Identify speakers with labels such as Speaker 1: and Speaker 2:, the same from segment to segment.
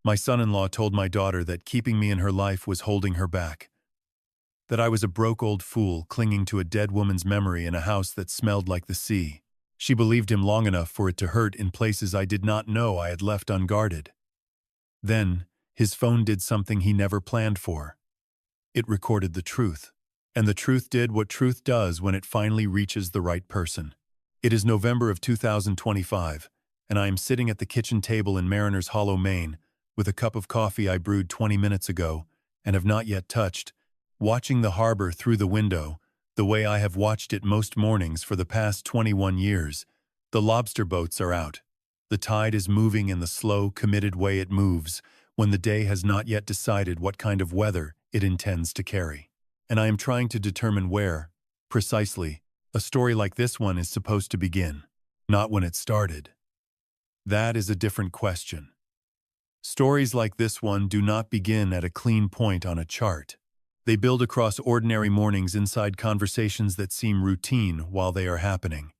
Speaker 1: My son-in-law told my daughter that keeping me in her life was holding her back. That I was a broke old fool clinging to a dead woman's memory in a house that smelled like the sea. She believed him long enough for it to hurt in places I did not know I had left unguarded. Then, his phone did something he never planned for. It recorded the truth. And the truth did what truth does when it finally reaches the right person. It is November of 2025, and I am sitting at the kitchen table in Mariner's Hollow, Maine, with a cup of coffee I brewed 20 minutes ago and have not yet touched, watching the harbor through the window, the way I have watched it most mornings for the past 21 years. The lobster boats are out. The tide is moving in the slow, committed way it moves when the day has not yet decided what kind of weather it intends to carry. And I am trying to determine where, precisely, a story like this one is supposed to begin, not when it started. That is a different question. Stories like this one do not begin at a clean point on a chart. They build across ordinary mornings inside conversations that seem routine while they are happening,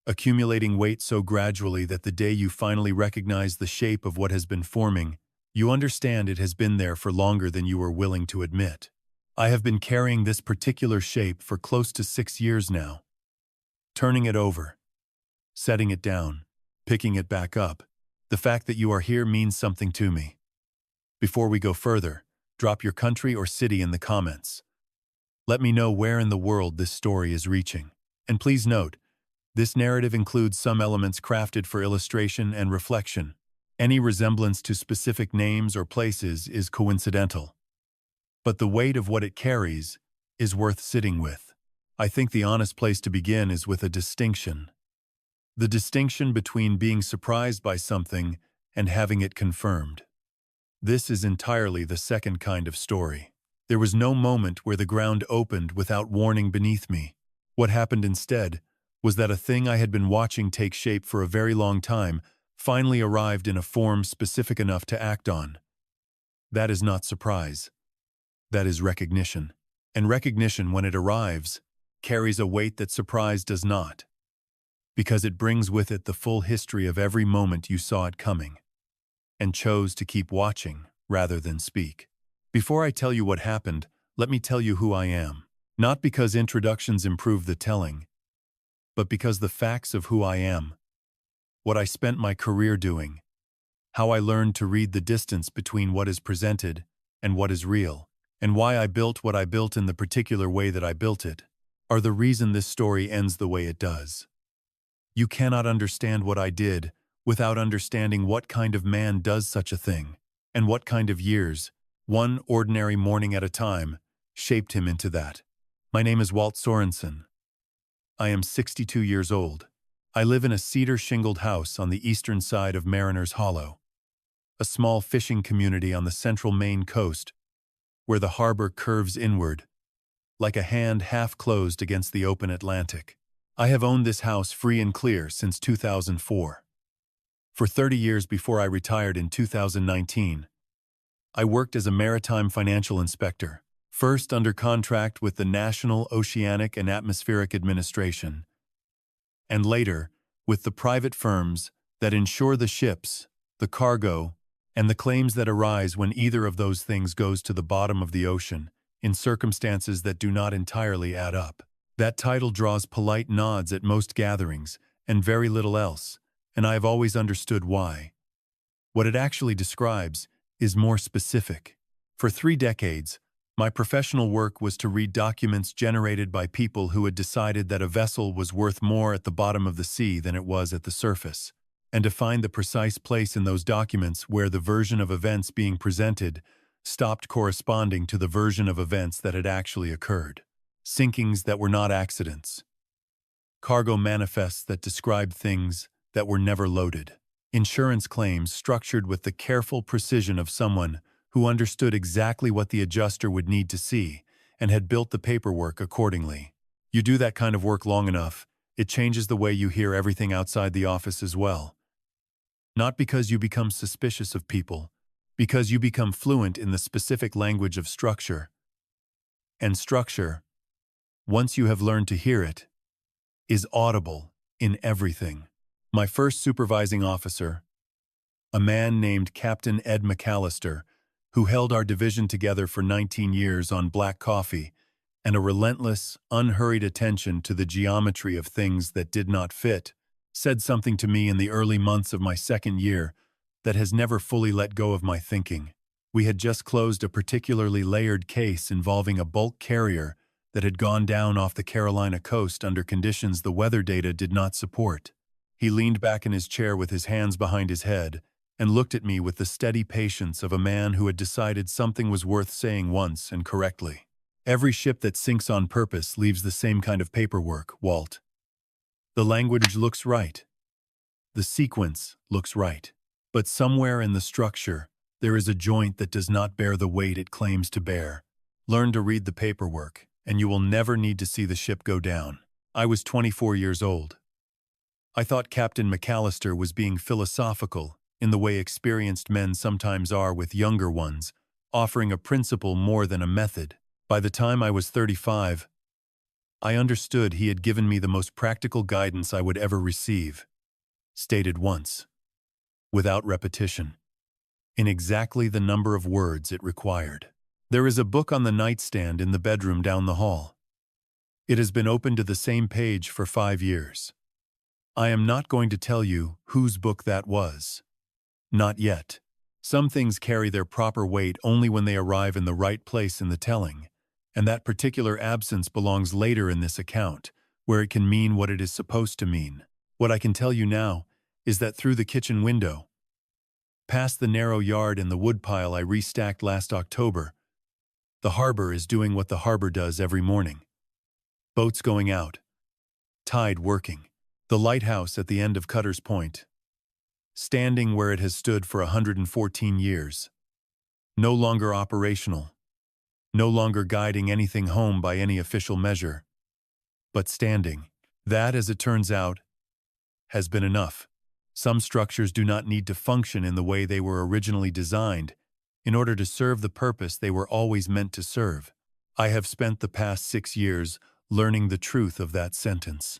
Speaker 1: accumulating weight so gradually that the day you finally recognize the shape of what has been forming, you understand it has been there for longer than you were willing to admit. I have been carrying this particular shape for close to 6 years now. Turning it over, setting it down, picking it back up. The fact that you are here means something to me. Before we go further, drop your country or city in the comments. Let me know where in the world this story is reaching. And please note, this narrative includes some elements crafted for illustration and reflection. Any resemblance to specific names or places is coincidental. But the weight of what it carries is worth sitting with. I think the honest place to begin is with a distinction. The distinction between being surprised by something and having it confirmed. This is entirely the second kind of story. There was no moment where the ground opened without warning beneath me. What happened instead was that a thing I had been watching take shape for a very long time finally arrived in a form specific enough to act on. That is not surprise. That is recognition. And recognition, when it arrives, carries a weight that surprise does not, because it brings with it the full history of every moment you saw it coming, and chose to keep watching rather than speak. Before I tell you what happened, let me tell you who I am. Not because introductions improve the telling, but because the facts of who I am, what I spent my career doing, how I learned to read the distance between what is presented and what is real, and why I built what I built in the particular way that I built it, are the reason this story ends the way it does. You cannot understand what I did without understanding what kind of man does such a thing, and what kind of years, one ordinary morning at a time, shaped him into that. My name is Walt Sorensen. I am 62 years old. I live in a cedar-shingled house on the eastern side of Mariner's Hollow, a small fishing community on the central Maine coast, where the harbor curves inward, like a hand half-closed against the open Atlantic. I have owned this house free and clear since 2004. For 30 years before I retired in 2019, I worked as a maritime financial inspector, first under contract with the National Oceanic and Atmospheric Administration, and later with the private firms that insure the ships, the cargo, and the claims that arise when either of those things goes to the bottom of the ocean in circumstances that do not entirely add up. That title draws polite nods at most gatherings and very little else, and I have always understood why. What it actually describes is more specific. For 3 decades, my professional work was to read documents generated by people who had decided that a vessel was worth more at the bottom of the sea than it was at the surface, and to find the precise place in those documents where the version of events being presented stopped corresponding to the version of events that had actually occurred. Sinkings that were not accidents. Cargo manifests that described things that were never loaded. Insurance claims structured with the careful precision of someone who understood exactly what the adjuster would need to see and had built the paperwork accordingly. You do that kind of work long enough, it changes the way you hear everything outside the office as well. Not because you become suspicious of people, because you become fluent in the specific language of structure. And structure, once you have learned to hear it, is audible in everything. My first supervising officer, a man named Captain Ed McAllister, who held our division together for 19 years on black coffee and a relentless, unhurried attention to the geometry of things that did not fit, said something to me in the early months of my second year that has never fully let go of my thinking. We had just closed a particularly layered case involving a bulk carrier that had gone down off the Carolina coast under conditions the weather data did not support. He leaned back in his chair with his hands behind his head and looked at me with the steady patience of a man who had decided something was worth saying once and correctly. Every ship that sinks on purpose leaves the same kind of paperwork, Walt. The language looks right. The sequence looks right. But somewhere in the structure, there is a joint that does not bear the weight it claims to bear. Learn to read the paperwork, and you will never need to see the ship go down. I was 24 years old. I thought Captain McAllister was being philosophical in the way experienced men sometimes are with younger ones, offering a principle more than a method. By the time I was 35, I understood he had given me the most practical guidance I would ever receive, stated once, without repetition, in exactly the number of words it required. There is a book on the nightstand in the bedroom down the hall. It has been open to the same page for 5 years. I am not going to tell you whose book that was. Not yet. Some things carry their proper weight only when they arrive in the right place in the telling, and that particular absence belongs later in this account, where it can mean what it is supposed to mean. What I can tell you now is that through the kitchen window, past the narrow yard and the woodpile I restacked last October, the harbor is doing what the harbor does every morning. Boats going out. Tide working. The lighthouse at the end of Cutter's Point, standing where it has stood for 114 years. No longer operational. No longer guiding anything home by any official measure. But standing. That, as it turns out, has been enough. Some structures do not need to function in the way they were originally designed in order to serve the purpose they were always meant to serve. I have spent the past 6 years learning the truth of that sentence.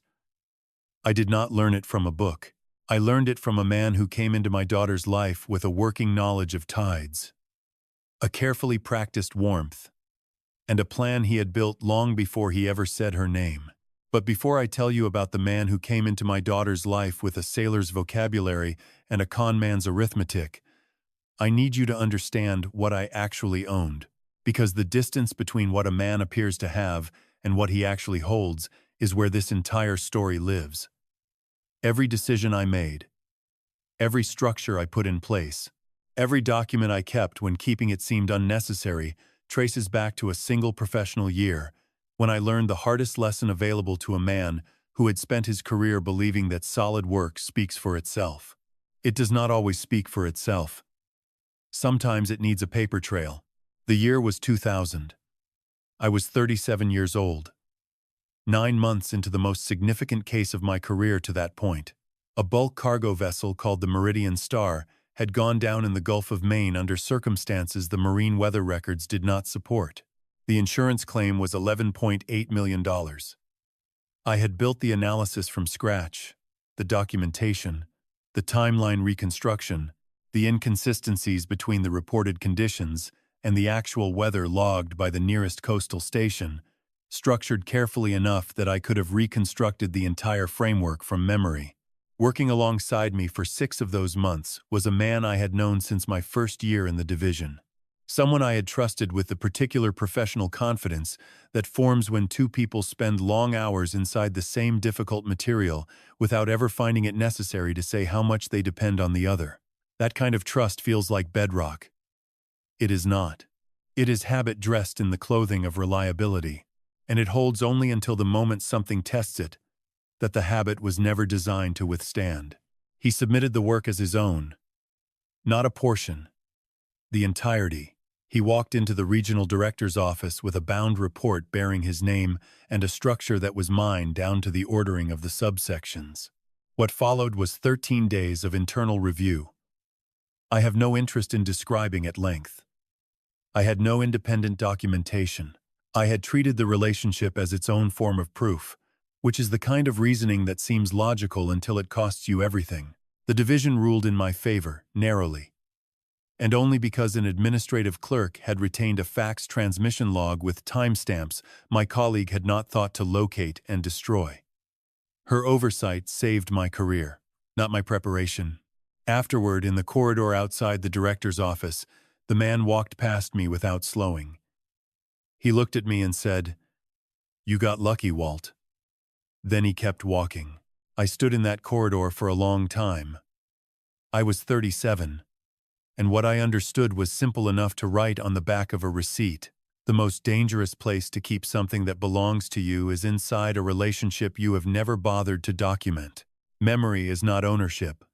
Speaker 1: I did not learn it from a book. I learned it from a man who came into my daughter's life with a working knowledge of tides, a carefully practiced warmth, and a plan he had built long before he ever said her name. But before I tell you about the man who came into my daughter's life with a sailor's vocabulary and a con man's arithmetic, I need you to understand what I actually owned, because the distance between what a man appears to have and what he actually holds is where this entire story lives. Every decision I made, every structure I put in place, every document I kept when keeping it seemed unnecessary traces back to a single professional year when I learned the hardest lesson available to a man who had spent his career believing that solid work speaks for itself. It does not always speak for itself. Sometimes it needs a paper trail. The year was 2000. I was 37 years old. 9 months into the most significant case of my career to that point. A bulk cargo vessel called the Meridian Star had gone down in the Gulf of Maine under circumstances the marine weather records did not support. The insurance claim was $11.8 million. I had built the analysis from scratch, the documentation, the timeline reconstruction, the inconsistencies between the reported conditions and the actual weather logged by the nearest coastal station, structured carefully enough that I could have reconstructed the entire framework from memory. Working alongside me for 6 of those months was a man I had known since my first year in the division. Someone I had trusted with the particular professional confidence that forms when 2 people spend long hours inside the same difficult material without ever finding it necessary to say how much they depend on the other. That kind of trust feels like bedrock. It is not. It is habit dressed in the clothing of reliability. And it holds only until the moment something tests it, that the habit was never designed to withstand. He submitted the work as his own. Not a portion. The entirety. He walked into the regional director's office with a bound report bearing his name and a structure that was mine down to the ordering of the subsections. What followed was 13 days of internal review. I have no interest in describing at length. I had no independent documentation. I had treated the relationship as its own form of proof, which is the kind of reasoning that seems logical until it costs you everything. The division ruled in my favor, narrowly, and only because an administrative clerk had retained a fax transmission log with timestamps my colleague had not thought to locate and destroy. Her oversight saved my career, not my preparation. Afterward, in the corridor outside the director's office, the man walked past me without slowing. He looked at me and said, "You got lucky, Walt." Then he kept walking. I stood in that corridor for a long time. I was 37, and what I understood was simple enough to write on the back of a receipt. The most dangerous place to keep something that belongs to you is inside a relationship you have never bothered to document. Memory is not ownership.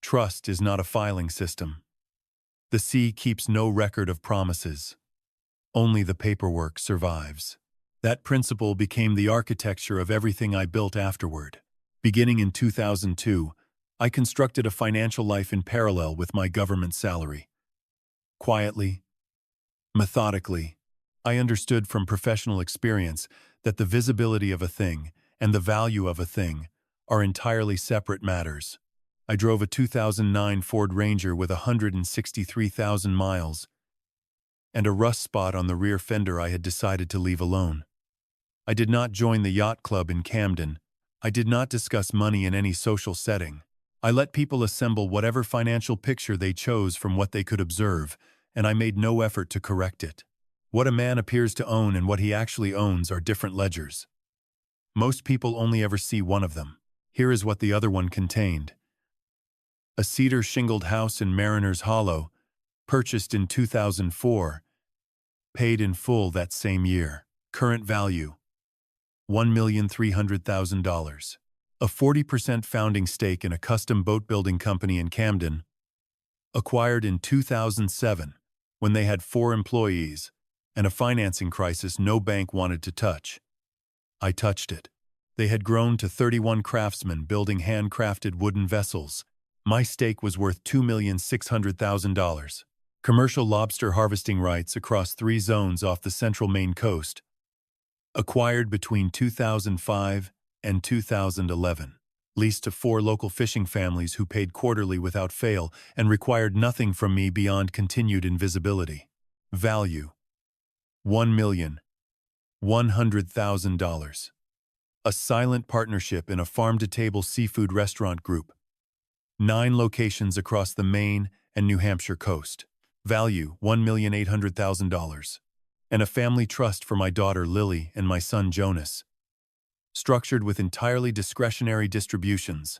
Speaker 1: Trust is not a filing system. The sea keeps no record of promises. Only the paperwork survives. That principle became the architecture of everything I built afterward. Beginning in 2002, I constructed a financial life in parallel with my government salary. Quietly, methodically, I understood from professional experience that the visibility of a thing and the value of a thing are entirely separate matters. I drove a 2009 Ford Ranger with 163,000 miles and a rust spot on the rear fender I had decided to leave alone. I did not join the yacht club in Camden. I did not discuss money in any social setting. I let people assemble whatever financial picture they chose from what they could observe, and I made no effort to correct it. What a man appears to own and what he actually owns are different ledgers. Most people only ever see one of them. Here is what the other one contained. A cedar shingled house in Mariner's Hollow, purchased in 2004, paid in full that same year. Current value, $1,300,000. A 40% founding stake in a custom boat-building company in Camden, acquired in 2007 when they had 4 employees and a financing crisis no bank wanted to touch. I touched it. They had grown to 31 craftsmen building handcrafted wooden vessels. My stake was worth $2,600,000. Commercial lobster harvesting rights across 3 zones off the central Maine coast, acquired between 2005 and 2011, leased to 4 local fishing families who paid quarterly without fail and required nothing from me beyond continued invisibility. Value, $1,100,000. A silent partnership in a farm-to-table seafood restaurant group. 9 locations across the Maine and New Hampshire coast. Value, $1,800,000. And a family trust for my daughter Lily and my son Jonas. Structured with entirely discretionary distributions.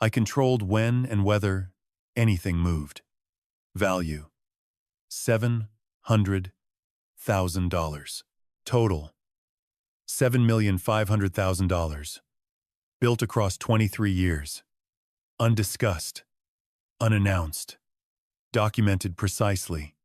Speaker 1: I controlled when and whether anything moved. Value, $700,000. Total, $7,500,000. Built across 23 years. Undiscussed. Unannounced. Documented precisely.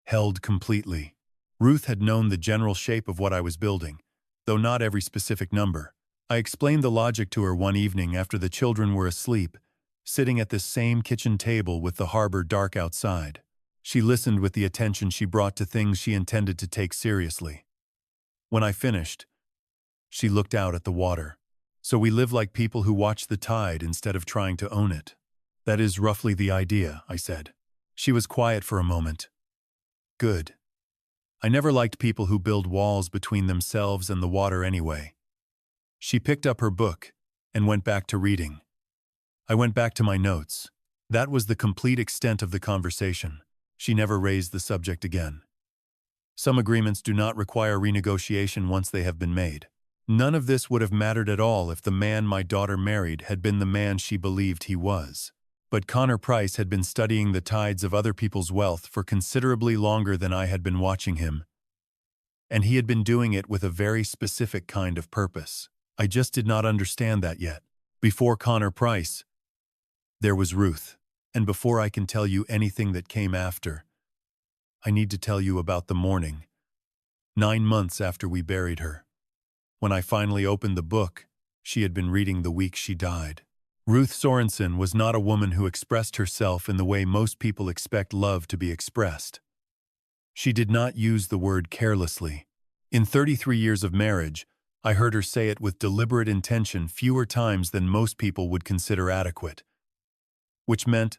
Speaker 1: Held completely. Ruth had known the general shape of what I was building, though not every specific number. I explained the logic to her one evening after the children were asleep, sitting at this same kitchen table with the harbor dark outside. She listened with the attention she brought to things she intended to take seriously. When I finished, she looked out at the water. So we live like people who watch the tide instead of trying to own it. That is roughly the idea, I said. She was quiet for a moment. Good. I never liked people who build walls between themselves and the water anyway. She picked up her book and went back to reading. I went back to my notes. That was the complete extent of the conversation. She never raised the subject again. Some agreements do not require renegotiation once they have been made. None of this would have mattered at all if the man my daughter married had been the man she believed he was. But Connor Price had been studying the tides of other people's wealth for considerably longer than I had been watching him. And he had been doing it with a very specific kind of purpose. I just did not understand that yet. Before Connor Price, there was Ruth. And before I can tell you anything that came after, I need to tell you about the morning, 9 months after we buried her. When I finally opened the book, she had been reading the week she died. Ruth Sorensen was not a woman who expressed herself in the way most people expect love to be expressed. She did not use the word carelessly. In 33 years of marriage, I heard her say it with deliberate intention fewer times than most people would consider adequate. which meant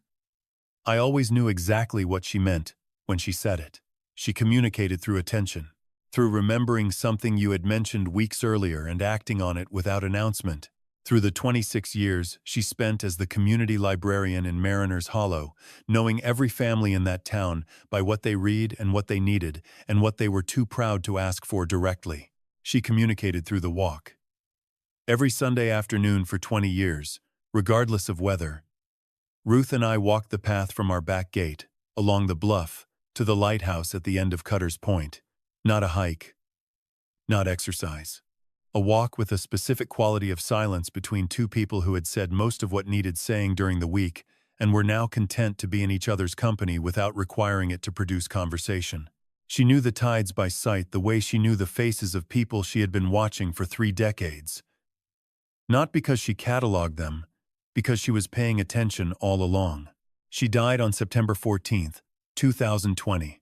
Speaker 1: I always knew exactly what she meant when she said it. She communicated through attention, through remembering something you had mentioned weeks earlier and acting on it without announcement. Through the 26 years she spent as the community librarian in Mariner's Hollow, knowing every family in that town by what they read and what they needed and what they were too proud to ask for directly. She communicated through the walk. Every Sunday afternoon for 20 years, regardless of weather, Ruth and I walked the path from our back gate, along the bluff, to the lighthouse at the end of Cutter's Point. Not a hike, not exercise. A walk with a specific quality of silence between two people who had said most of what needed saying during the week and were now content to be in each other's company without requiring it to produce conversation. She knew the tides by sight the way she knew the faces of people she had been watching for 3 decades. Not because she cataloged them, because she was paying attention all along. She died on September 14, 2020.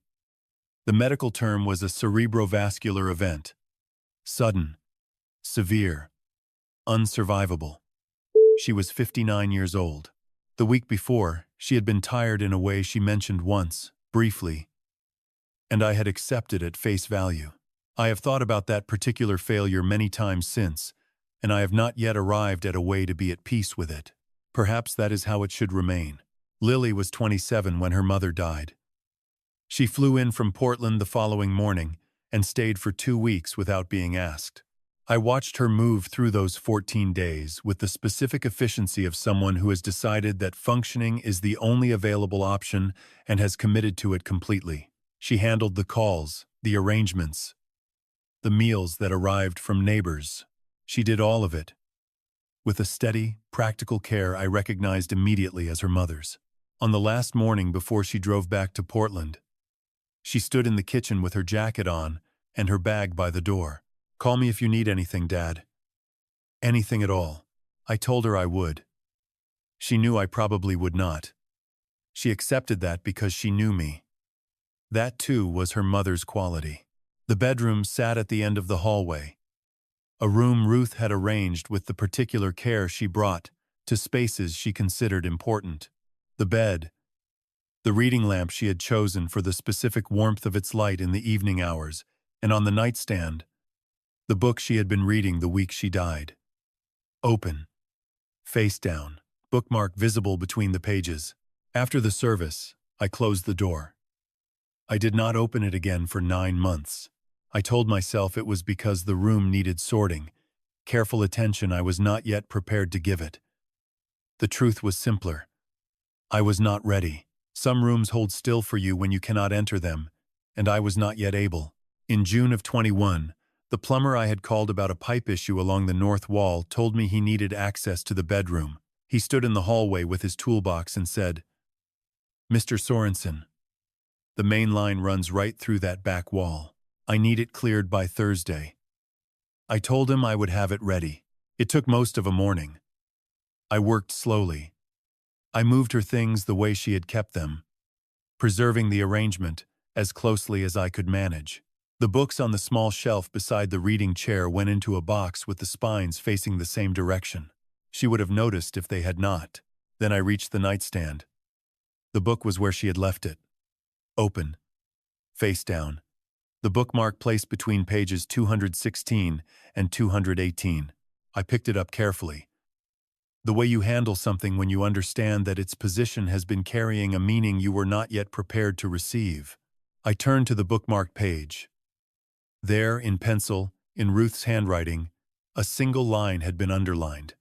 Speaker 1: The medical term was a cerebrovascular event. Sudden, severe, unsurvivable. She was 59 years old. The week before, she had been tired in a way she mentioned once, briefly, and I had accepted at face value. I have thought about that particular failure many times since, and I have not yet arrived at a way to be at peace with it. Perhaps that is how it should remain. Lily was 27 when her mother died. She flew in from Portland the following morning and stayed for 2 weeks without being asked. I watched her move through those 14 days with the specific efficiency of someone who has decided that functioning is the only available option and has committed to it completely. She handled the calls, the arrangements, the meals that arrived from neighbors. She did all of it with a steady, practical care I recognized immediately as her mother's. On the last morning before she drove back to Portland, she stood in the kitchen with her jacket on and her bag by the door. "Call me if you need anything, Dad." Anything at all. I told her I would. She knew I probably would not. She accepted that because she knew me. That too was her mother's quality. The bedroom sat at the end of the hallway, a room Ruth had arranged with the particular care she brought to spaces she considered important. The bed, the reading lamp she had chosen for the specific warmth of its light in the evening hours, and on the nightstand, the book she had been reading the week she died. Open, face down, bookmark visible between the pages. After the service, I closed the door. I did not open it again for 9 months. I told myself it was because the room needed sorting, careful attention I was not yet prepared to give it. The truth was simpler. I was not ready. Some rooms hold still for you when you cannot enter them, and I was not yet able. In June of 21, the plumber I had called about a pipe issue along the north wall told me he needed access to the bedroom. He stood in the hallway with his toolbox and said, "Mr. Sorensen, the main line runs right through that back wall. I need it cleared by Thursday." I told him I would have it ready. It took most of a morning. I worked slowly. I moved her things the way she had kept them, preserving the arrangement as closely as I could manage. The books on the small shelf beside the reading chair went into a box with the spines facing the same direction. She would have noticed if they had not. Then I reached the nightstand. The book was where she had left it. Open, face down. The bookmark placed between pages 216 and 218. I picked it up carefully. The way you handle something when you understand that its position has been carrying a meaning you were not yet prepared to receive. I turned to the bookmarked page. There, in pencil, in Ruth's handwriting, a single line had been underlined.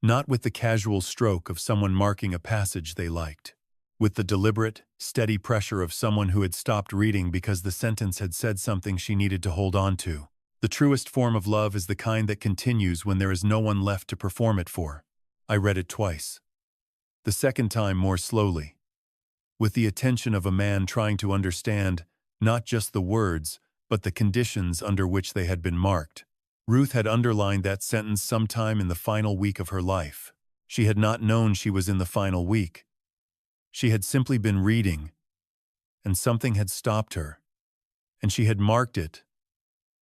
Speaker 1: Not with the casual stroke of someone marking a passage they liked. With the deliberate, steady pressure of someone who had stopped reading because the sentence had said something she needed to hold on to. The truest form of love is the kind that continues when there is no one left to perform it for. I read it twice. The second time more slowly, with the attention of a man trying to understand not just the words, but the conditions under which they had been marked. Ruth had underlined that sentence sometime in the final week of her life. She had not known she was in the final week. She had simply been reading, and something had stopped her, and she had marked it,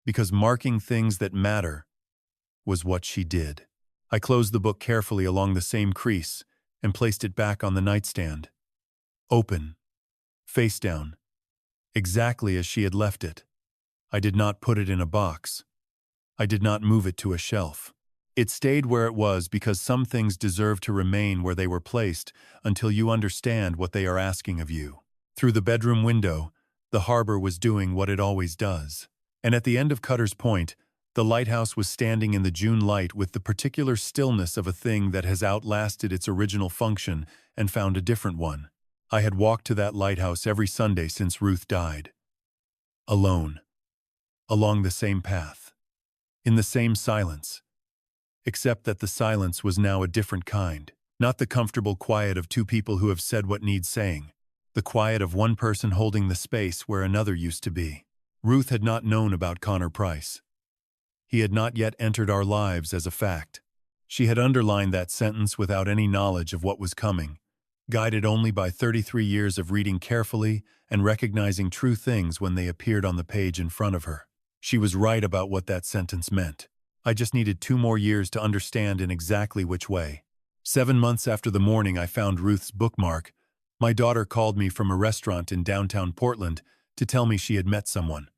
Speaker 1: because marking things that matter was what she did. I closed the book carefully along the same crease and placed it back on the nightstand. Open, face down, exactly as she had left it. I did not put it in a box. I did not move it to a shelf. It stayed where it was because some things deserve to remain where they were placed until you understand what they are asking of you. Through the bedroom window, the harbor was doing what it always does. And at the end of Cutter's Point, the lighthouse was standing in the June light with the particular stillness of a thing that has outlasted its original function and found a different one. I had walked to that lighthouse every Sunday since Ruth died. Alone. Along the same path. In the same silence. Except that the silence was now a different kind. Not the comfortable quiet of two people who have said what needs saying. The quiet of one person holding the space where another used to be. Ruth had not known about Connor Price. He had not yet entered our lives as a fact. She had underlined that sentence without any knowledge of what was coming, guided only by 33 years of reading carefully and recognizing true things when they appeared on the page in front of her. She was right about what that sentence meant. I just needed 2 more years to understand in exactly which way. 7 months after the morning I found Ruth's bookmark, my daughter called me from a restaurant in downtown Portland to tell me she had met someone.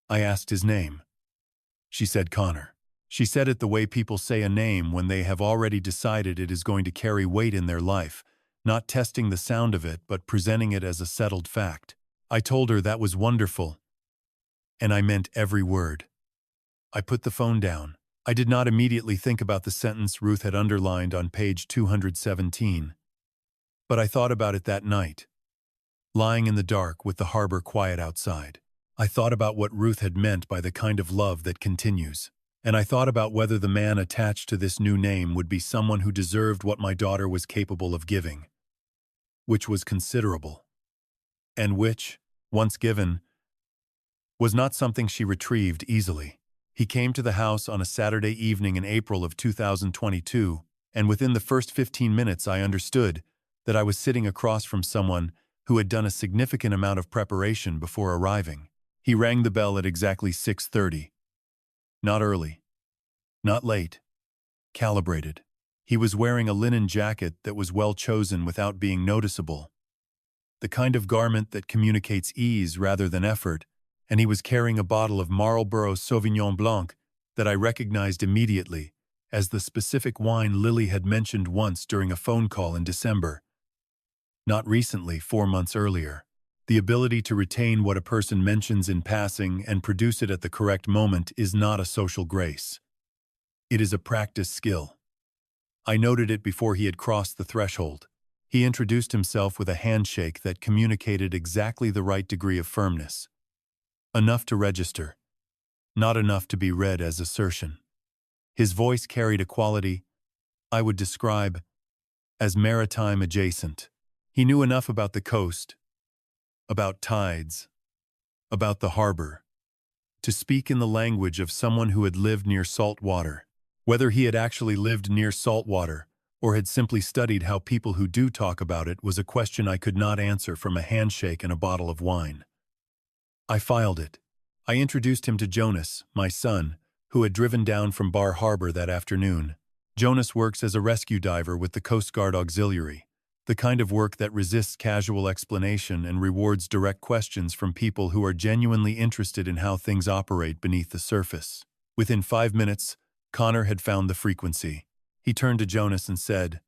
Speaker 1: I asked his name. She said Connor. She said it the way people say a name when they have already decided it is going to carry weight in their life, not testing the sound of it but presenting it as a settled fact. I told her that was wonderful, and I meant every word. I put the phone down. I did not immediately think about the sentence Ruth had underlined on page 217. But I thought about it that night, lying in the dark with the harbor quiet outside. I thought about what Ruth had meant by the kind of love that continues. And I thought about whether the man attached to this new name would be someone who deserved what my daughter was capable of giving, which was considerable, and which, once given, was not something she retrieved easily. He came to the house on a Saturday evening in April of 2022, and within the first 15 minutes I understood that I was sitting across from someone who had done a significant amount of preparation before arriving. He rang the bell at exactly 6:30. Not early. Not late. Calibrated. He was wearing a linen jacket that was well chosen without being noticeable. The kind of garment that communicates ease rather than effort, and he was carrying a bottle of Marlborough Sauvignon Blanc that I recognized immediately as the specific wine Lily had mentioned once during a phone call in December. Not recently, 4 months earlier. The ability to retain what a person mentions in passing and produce it at the correct moment is not a social grace. It is a practice skill. I noted it before he had crossed the threshold. He introduced himself with a handshake that communicated exactly the right degree of firmness. Enough to register, not enough to be read as assertion. His voice carried a quality I would describe as maritime adjacent. He knew enough about the coast, about tides, about the harbor, to speak in the language of someone who had lived near salt water. Whether he had actually lived near salt water or had simply studied how people who do talk about it was a question I could not answer from a handshake and a bottle of wine. I filed it. I introduced him to Jonas, my son, who had driven down from Bar Harbor that afternoon. Jonas works as a rescue diver with the Coast Guard Auxiliary, the kind of work that resists casual explanation and rewards direct questions from people who are genuinely interested in how things operate beneath the surface. Within 5 minutes, Connor had found the frequency. He turned to Jonas and said,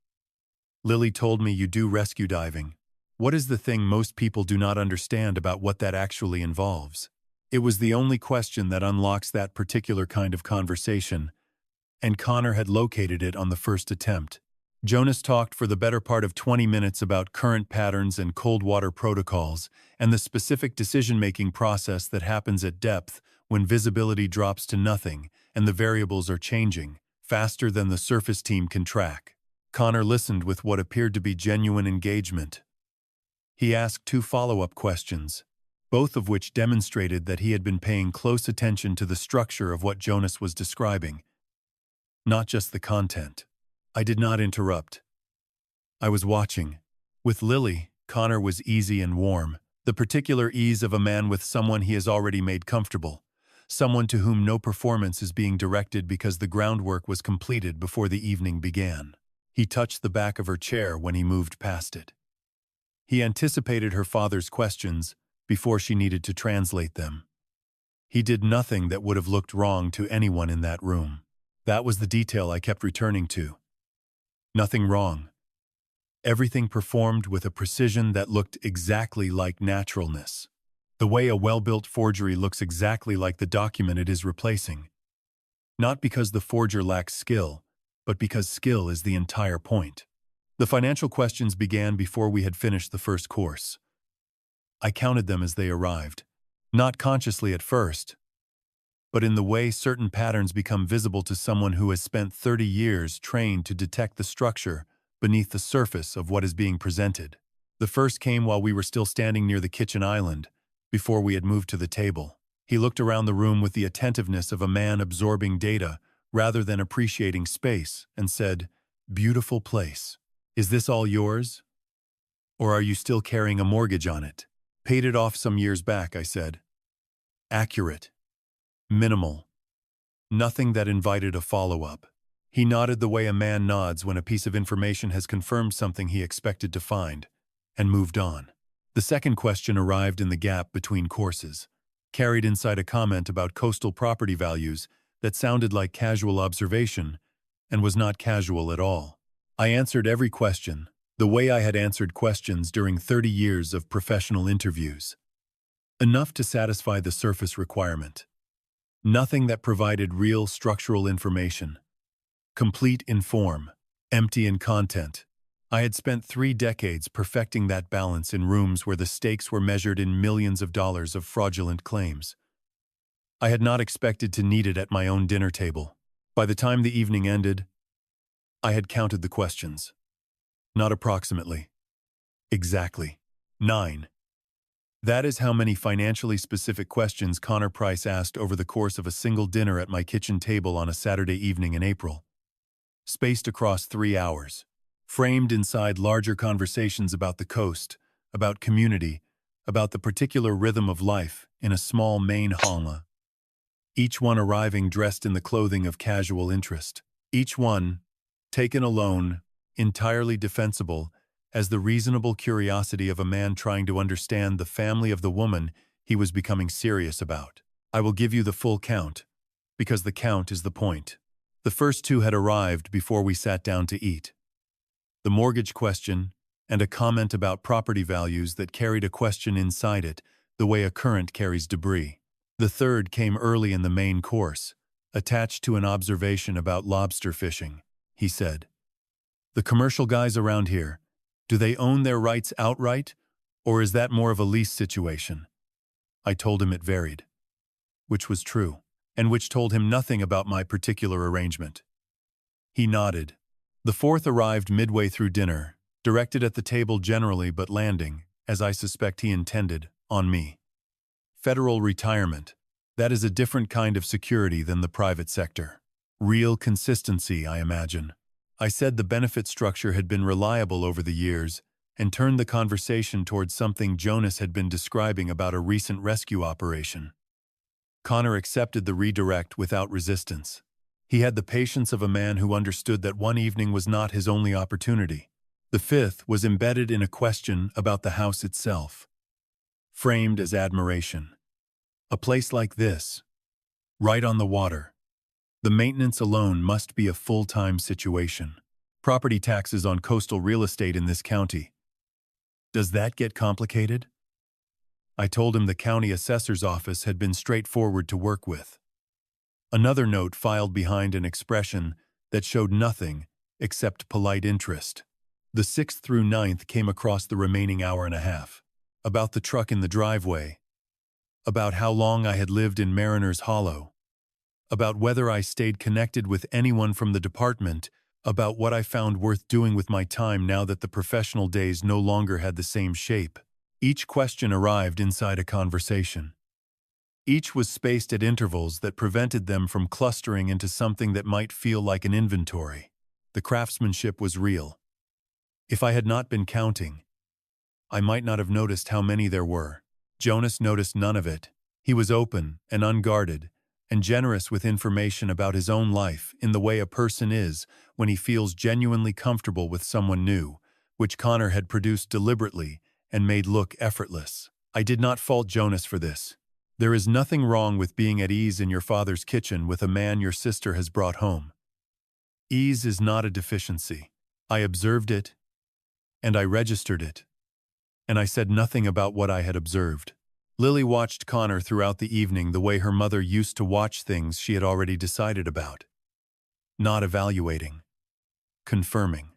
Speaker 1: "Lily told me you do rescue diving. What is the thing most people do not understand about what that actually involves?" It was the only question that unlocks that particular kind of conversation, and Connor had located it on the first attempt. Jonas talked for the better part of 20 minutes about current patterns and cold water protocols and the specific decision-making process that happens at depth when visibility drops to nothing and the variables are changing faster than the surface team can track. Connor listened with what appeared to be genuine engagement. He asked 2 follow-up questions, both of which demonstrated that he had been paying close attention to the structure of what Jonas was describing, not just the content. I did not interrupt. I was watching. With Lily, Connor was easy and warm, the particular ease of a man with someone he has already made comfortable, someone to whom no performance is being directed because the groundwork was completed before the evening began. He touched the back of her chair when he moved past it. He anticipated her father's questions before she needed to translate them. He did nothing that would have looked wrong to anyone in that room. That was the detail I kept returning to. Nothing wrong. Everything performed with a precision that looked exactly like naturalness. The way a well-built forgery looks exactly like the document it is replacing. Not because the forger lacks skill, but because skill is the entire point. The financial questions began before we had finished the first course. I counted them as they arrived, not consciously at first, but in the way certain patterns become visible to someone who has spent 30 years trained to detect the structure beneath the surface of what is being presented. The first came while we were still standing near the kitchen island, before we had moved to the table. He looked around the room with the attentiveness of a man absorbing data rather than appreciating space and said, "Beautiful place. Is this all yours? Or are you still carrying a mortgage on it?" "Paid it off some years back," I said. Accurate. Minimal. Nothing that invited a follow-up. He nodded the way a man nods when a piece of information has confirmed something he expected to find, and moved on. The second question arrived in the gap between courses, carried inside a comment about coastal property values that sounded like casual observation and was not casual at all. I answered every question, the way I had answered questions during 30 years of professional interviews. Enough to satisfy the surface requirement. Nothing that provided real structural information. Complete in form, empty in content. I had spent 3 decades perfecting that balance in rooms where the stakes were measured in millions of dollars of fraudulent claims. I had not expected to need it at my own dinner table. By the time the evening ended, I had counted the questions. Not approximately. Exactly. 9. That is how many financially specific questions Connor Price asked over the course of a single dinner at my kitchen table on a Saturday evening in April. Spaced across 3 hours. Framed inside larger conversations about the coast, about community, about the particular rhythm of life in a small Maine hamlet. Each one arriving dressed in the clothing of casual interest. Each one, taken alone, entirely defensible, as the reasonable curiosity of a man trying to understand the family of the woman he was becoming serious about. I will give you the full count, because the count is the point. The first 2 had arrived before we sat down to eat. The mortgage question and a comment about property values that carried a question inside it, the way a current carries debris. The third came early in the main course, attached to an observation about lobster fishing. He said, "The commercial guys around here, do they own their rights outright, or is that more of a lease situation?" I told him it varied, which was true, and which told him nothing about my particular arrangement. He nodded. The fourth arrived midway through dinner, directed at the table generally but landing, as I suspect he intended, on me. Federal retirement. That is a different kind of security than the private sector. Real consistency, I imagine. I said the benefit structure had been reliable over the years and turned the conversation towards something Jonas had been describing about a recent rescue operation. Connor accepted the redirect without resistance. He had the patience of a man who understood that one evening was not his only opportunity. The fifth was embedded in a question about the house itself, framed as admiration. A place like this, right on the water. The maintenance alone must be a full-time situation. Property taxes on coastal real estate in this county. Does that get complicated? I told him the county assessor's office had been straightforward to work with. Another note filed behind an expression that showed nothing except polite interest. The 6th through 9th came across the remaining hour and a half. About the truck in the driveway. About how long I had lived in Mariner's Hollow. About whether I stayed connected with anyone from the department. About what I found worth doing with my time now that the professional days no longer had the same shape. Each question arrived inside a conversation. Each was spaced at intervals that prevented them from clustering into something that might feel like an inventory. The craftsmanship was real. If I had not been counting, I might not have noticed how many there were. Jonas noticed none of it. He was open and unguarded, and generous with information about his own life in the way a person is when he feels genuinely comfortable with someone new, which Connor had produced deliberately and made look effortless. I did not fault Jonas for this. There is nothing wrong with being at ease in your father's kitchen with a man your sister has brought home. Ease is not a deficiency. I observed it, and I registered it, and I said nothing about what I had observed. Lily watched Connor throughout the evening the way her mother used to watch things she had already decided about. Not evaluating. Confirming.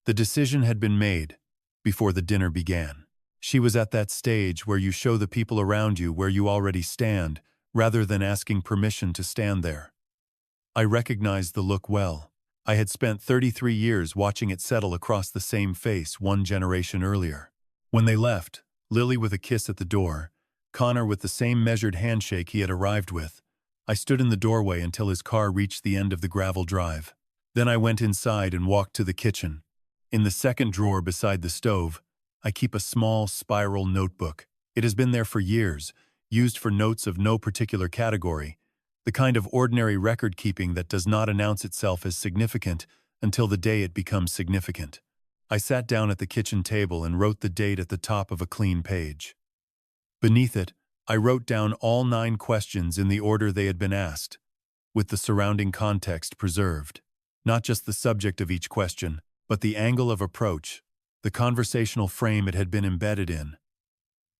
Speaker 1: The decision had been made before the dinner began. She was at that stage where you show the people around you where you already stand, rather than asking permission to stand there. I recognized the look well. I had spent 33 years watching it settle across the same face one generation earlier. When they left, Lily with a kiss at the door, Connor with the same measured handshake he had arrived with, I stood in the doorway until his car reached the end of the gravel drive. Then I went inside and walked to the kitchen. In the second drawer beside the stove, I keep a small spiral notebook. It has been there for years, used for notes of no particular category, the kind of ordinary record-keeping that does not announce itself as significant until the day it becomes significant. I sat down at the kitchen table and wrote the date at the top of a clean page. Beneath it, I wrote down all 9 questions in the order they had been asked, with the surrounding context preserved. Not just the subject of each question, but the angle of approach, the conversational frame it had been embedded in,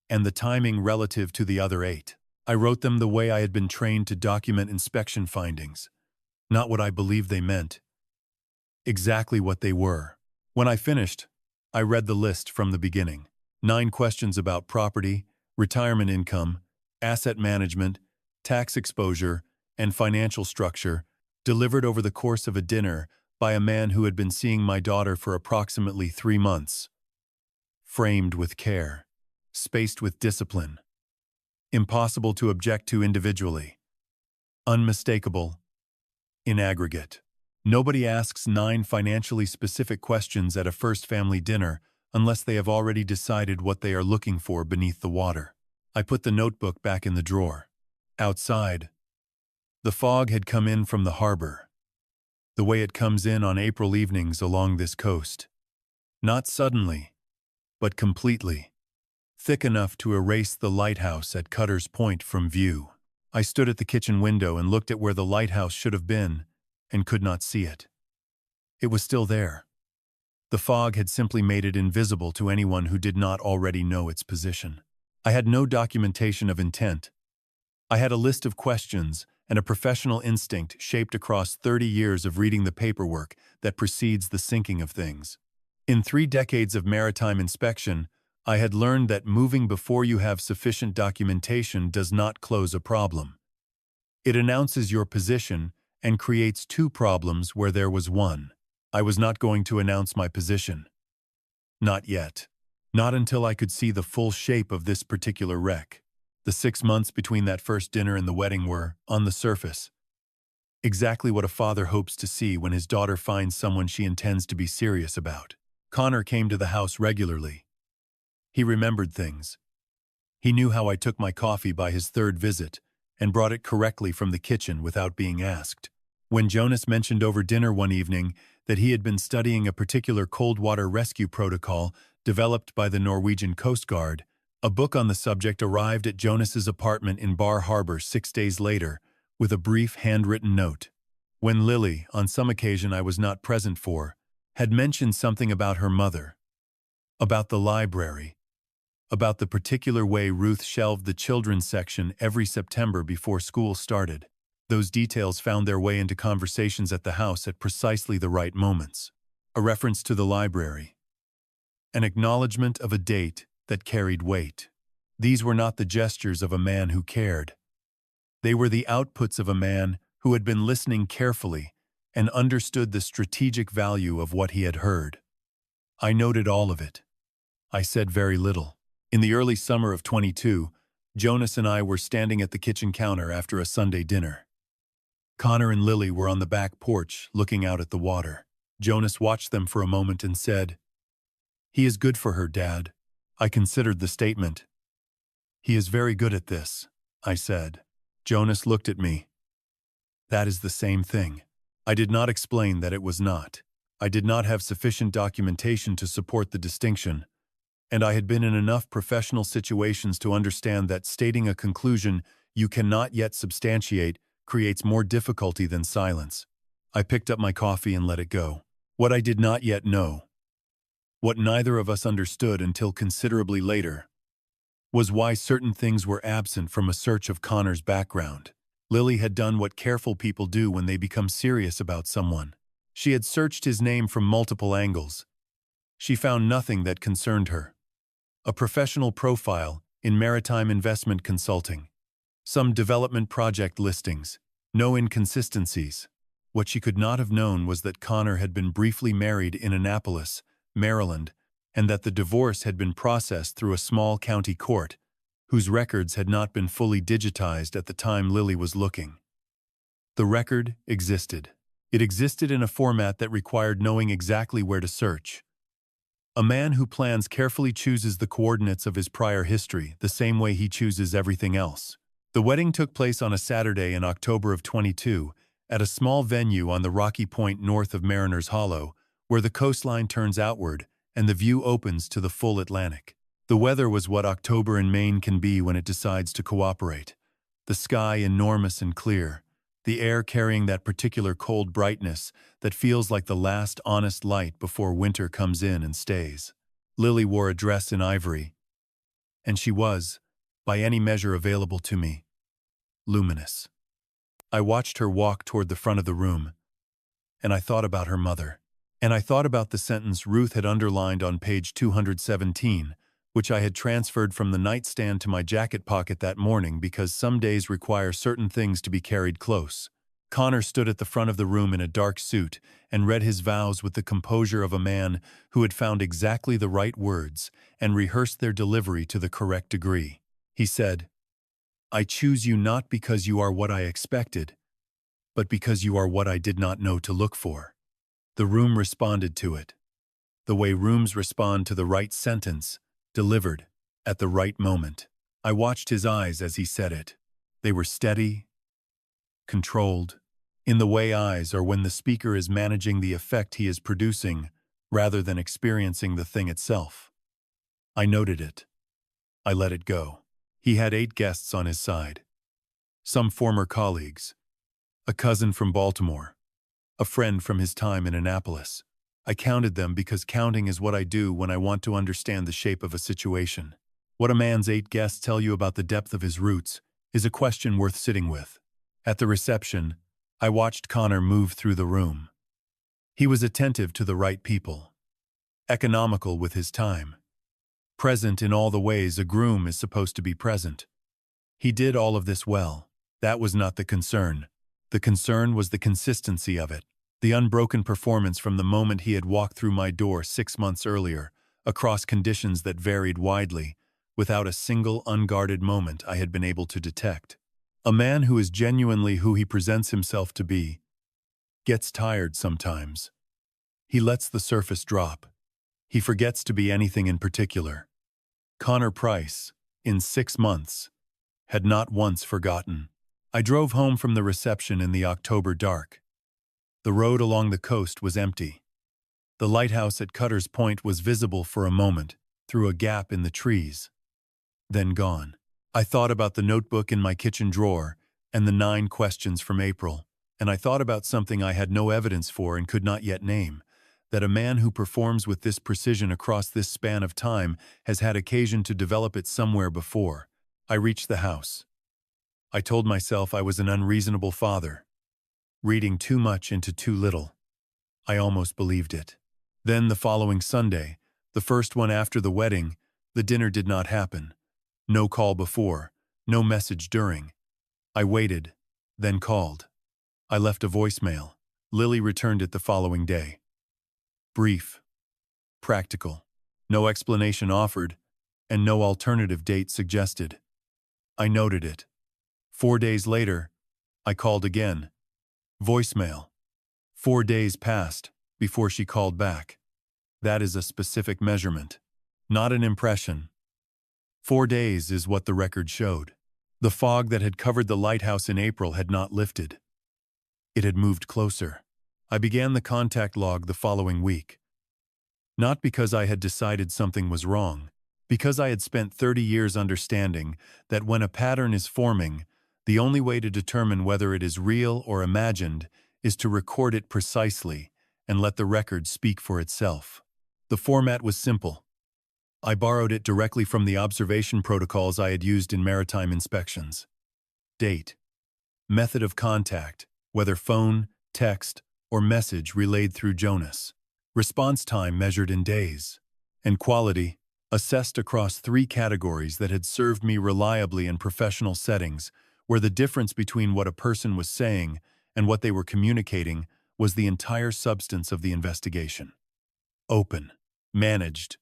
Speaker 1: and the timing relative to the other 8. I wrote them the way I had been trained to document inspection findings, not what I believed they meant, exactly what they were. When I finished, I read the list from the beginning. 9 questions about property, retirement income, asset management, tax exposure, and financial structure, delivered over the course of a dinner by a man who had been seeing my daughter for approximately 3 months. Framed with care, spaced with discipline, impossible to object to individually, unmistakable, in aggregate. Nobody asks 9 financially specific questions at a first family dinner unless they have already decided what they are looking for beneath the water. I put the notebook back in the drawer. Outside, the fog had come in from the harbor, the way it comes in on April evenings along this coast. Not suddenly, but completely. Thick enough to erase the lighthouse at Cutter's Point from view. I stood at the kitchen window and looked at where the lighthouse should have been, and could not see it. It was still there. The fog had simply made it invisible to anyone who did not already know its position. I had no documentation of intent. I had a list of questions and a professional instinct shaped across 30 years of reading the paperwork that precedes the sinking of things. In 3 decades of maritime inspection, I had learned that moving before you have sufficient documentation does not close a problem. It announces your position and creates 2 problems where there was 1. I was not going to announce my position. Not yet. Not until I could see the full shape of this particular wreck. The 6 months between that first dinner and the wedding were, on the surface, exactly what a father hopes to see when his daughter finds someone she intends to be serious about. Connor came to the house regularly. He remembered things. He knew how I took my coffee by his 3rd visit, and brought it correctly from the kitchen without being asked. When Jonas mentioned over dinner one evening that he had been studying a particular cold water rescue protocol developed by the Norwegian Coast Guard, a book on the subject arrived at Jonas's apartment in Bar Harbor 6 days later, with a brief handwritten note. When Lily, on some occasion I was not present for, had mentioned something about her mother, about the library, about the particular way Ruth shelved the children's section every September before school started, those details found their way into conversations at the house at precisely the right moments. A reference to the library. An acknowledgement of a date that carried weight. These were not the gestures of a man who cared. They were the outputs of a man who had been listening carefully and understood the strategic value of what he had heard. I noted all of it. I said very little. In the early summer of 22, Jonas and I were standing at the kitchen counter after a Sunday dinner. Connor and Lily were on the back porch looking out at the water. Jonas watched them for a moment and said, "He is good for her, Dad." I considered the statement. "He is very good at this," I said. Jonas looked at me. That is the same thing. I did not explain that it was not. I did not have sufficient documentation to support the distinction, and I had been in enough professional situations to understand that stating a conclusion you cannot yet substantiate creates more difficulty than silence. I picked up my coffee and let it go. What I did not yet know, what neither of us understood until considerably later, was why certain things were absent from a search of Connor's background. Lily had done what careful people do when they become serious about someone. She had searched his name from multiple angles. She found nothing that concerned her. A professional profile in maritime investment consulting. Some development project listings. No inconsistencies. What she could not have known was that Connor had been briefly married in Annapolis, Maryland, and that the divorce had been processed through a small county court, whose records had not been fully digitized at the time Lily was looking. The record existed. It existed in a format that required knowing exactly where to search. A man who plans carefully chooses the coordinates of his prior history the same way he chooses everything else. The wedding took place on a Saturday in October of 22 at a small venue on the rocky point north of Mariner's Hollow, where the coastline turns outward and the view opens to the full Atlantic. The weather was what October in Maine can be when it decides to cooperate. The sky enormous and clear, the air carrying that particular cold brightness that feels like the last honest light before winter comes in and stays. Lily wore a dress in ivory, and she was, by any measure available to me, luminous. I watched her walk toward the front of the room, and I thought about her mother. And I thought about the sentence Ruth had underlined on page 217, which I had transferred from the nightstand to my jacket pocket that morning because some days require certain things to be carried close. Connor stood at the front of the room in a dark suit and read his vows with the composure of a man who had found exactly the right words and rehearsed their delivery to the correct degree. He said, "I choose you not because you are what I expected, but because you are what I did not know to look for." The room responded to it, the way rooms respond to the right sentence, delivered at the right moment. I watched his eyes as he said it. They were steady, controlled, in the way eyes are when the speaker is managing the effect he is producing rather than experiencing the thing itself. I noted it. I let it go. He had 8 guests on his side. Some former colleagues, a cousin from Baltimore, a friend from his time in Annapolis. I counted them because counting is what I do when I want to understand the shape of a situation. What a man's 8 guests tell you about the depth of his roots is a question worth sitting with. At the reception, I watched Connor move through the room. He was attentive to the right people, economical with his time, present in all the ways a groom is supposed to be present. He did all of this well. That was not the concern. The concern was the consistency of it, the unbroken performance from the moment he had walked through my door 6 months earlier, across conditions that varied widely, without a single unguarded moment I had been able to detect. A man who is genuinely who he presents himself to be gets tired sometimes. He lets the surface drop. He forgets to be anything in particular. Connor Price, in 6 months, had not once forgotten. I drove home from the reception in the October dark. The road along the coast was empty. The lighthouse at Cutter's Point was visible for a moment through a gap in the trees, then gone. I thought about the notebook in my kitchen drawer and the 9 questions from April, and I thought about something I had no evidence for and could not yet name, that a man who performs with this precision across this span of time has had occasion to develop it somewhere before. I reached the house. I told myself I was an unreasonable father, reading too much into too little. I almost believed it. Then the following Sunday, the first one after the wedding, the dinner did not happen. No call before, no message during. I waited, then called. I left a voicemail. Lily returned it the following day. Brief, practical, no explanation offered, and no alternative date suggested. I noted it. 4 days later, I called again. Voicemail. 4 days passed before she called back. That is a specific measurement, not an impression. 4 days is what the record showed. The fog that had covered the lighthouse in April had not lifted. It had moved closer. I began the contact log the following week. Not because I had decided something was wrong, because I had spent 30 years understanding that when a pattern is forming, the only way to determine whether it is real or imagined is to record it precisely and let the record speak for itself. The format was simple. I borrowed it directly from the observation protocols I had used in maritime inspections. Date. Method of contact, whether phone, text, or message relayed through Jonas. Response time measured in days. And quality, assessed across 3 categories that had served me reliably in professional settings, where the difference between what a person was saying and what they were communicating was the entire substance of the investigation. Open. Managed.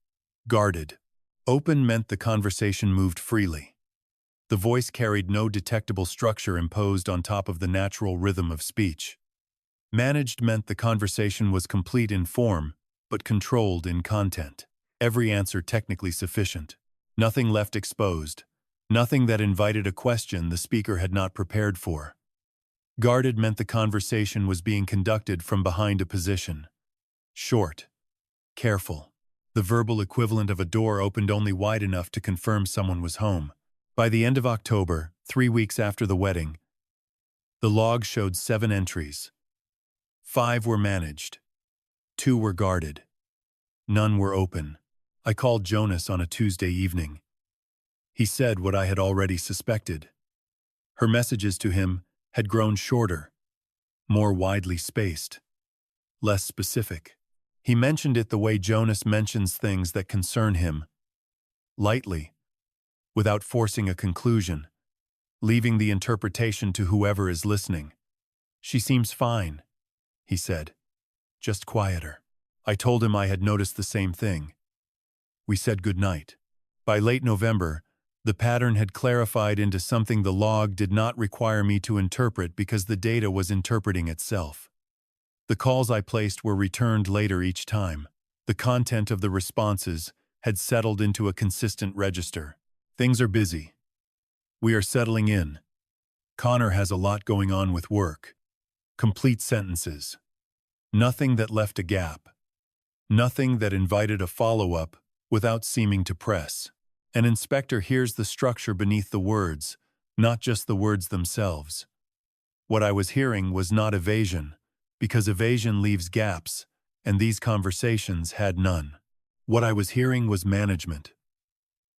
Speaker 1: Guarded. Open meant the conversation moved freely. The voice carried no detectable structure imposed on top of the natural rhythm of speech. Managed meant the conversation was complete in form, but controlled in content. Every answer technically sufficient. Nothing left exposed. Nothing that invited a question the speaker had not prepared for. Guarded meant the conversation was being conducted from behind a position. Short. Careful. The verbal equivalent of a door opened only wide enough to confirm someone was home. By the end of October, 3 weeks after the wedding, the log showed 7 entries. 5 were managed. 2 were guarded. None were open. I called Jonas on a Tuesday evening. He said what I had already suspected. Her messages to him had grown shorter, more widely spaced, less specific. He mentioned it the way Jonas mentions things that concern him, lightly, without forcing a conclusion, leaving the interpretation to whoever is listening. She seems fine, he said, just quieter. I told him I had noticed the same thing. We said goodnight. By late November, the pattern had clarified into something the log did not require me to interpret because the data was interpreting itself. The calls I placed were returned later each time. The content of the responses had settled into a consistent register. Things are busy. We are settling in. Connor has a lot going on with work. Complete sentences. Nothing that left a gap. Nothing that invited a follow-up without seeming to press. An inspector hears the structure beneath the words, not just the words themselves. What I was hearing was not evasion, because evasion leaves gaps, and these conversations had none. What I was hearing was management.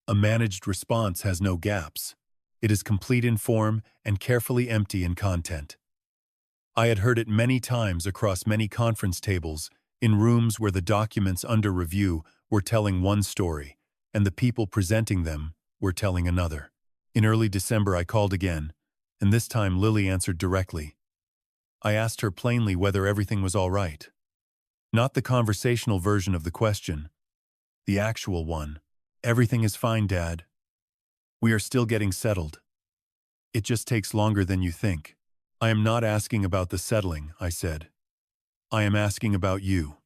Speaker 1: A managed response has no gaps. It is complete in form and carefully empty in content. I had heard it many times across many conference tables, in rooms where the documents under review were telling one story, and the people presenting them were telling another. In early December I called again, and this time Lily answered directly. I asked her plainly whether everything was all right. Not the conversational version of the question, the actual one. Everything is fine, Dad. We are still getting settled. It just takes longer than you think. I am not asking about the settling, I said. I am asking about you.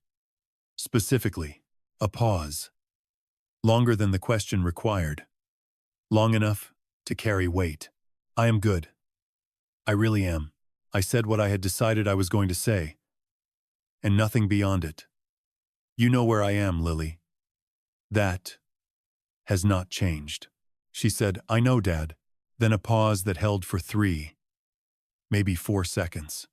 Speaker 1: Specifically, a pause. Longer than the question required. Long enough to carry weight. I am good. I really am. I said what I had decided I was going to say. And nothing beyond it. You know where I am, Lily. That has not changed. She said, I know, Dad. Then a pause that held for 3, maybe 4 seconds.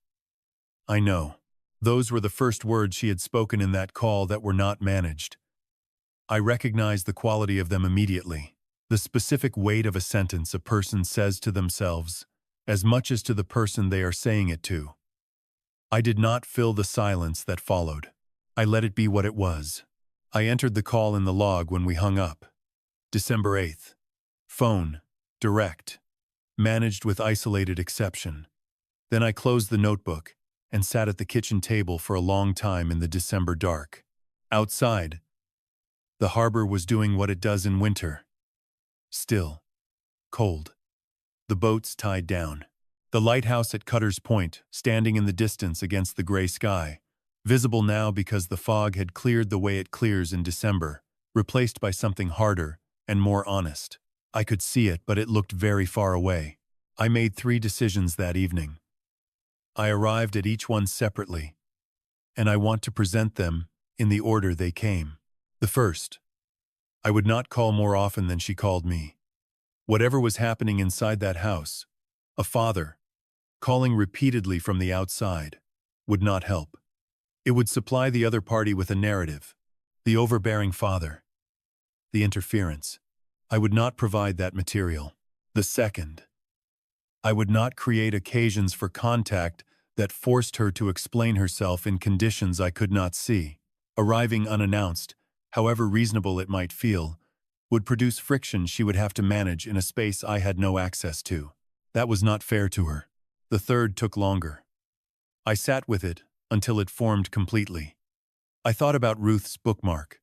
Speaker 1: I know. Those were the first words she had spoken in that call that were not managed. I recognized the quality of them immediately. The specific weight of a sentence a person says to themselves, as much as to the person they are saying it to. I did not fill the silence that followed. I let it be what it was. I entered the call in the log when we hung up. December 8th. Phone. Direct. Managed with isolated exception. Then I closed the notebook and sat at the kitchen table for a long time in the December dark. Outside, the harbor was doing what it does in winter. Still. Cold. The boats tied down. The lighthouse at Cutter's Point, standing in the distance against the gray sky, visible now because the fog had cleared the way it clears in December, replaced by something harder and more honest. I could see it, but it looked very far away. I made 3 decisions that evening. I arrived at each one separately, and I want to present them in the order they came. The first. I would not call more often than she called me. Whatever was happening inside that house, a father, calling repeatedly from the outside, would not help. It would supply the other party with a narrative, the overbearing father, the interference. I would not provide that material. The second. I would not create occasions for contact that forced her to explain herself in conditions I could not see. Arriving unannounced, however reasonable it might feel, would produce friction she would have to manage in a space I had no access to. That was not fair to her. The third took longer. I sat with it until it formed completely. I thought about Ruth's bookmark,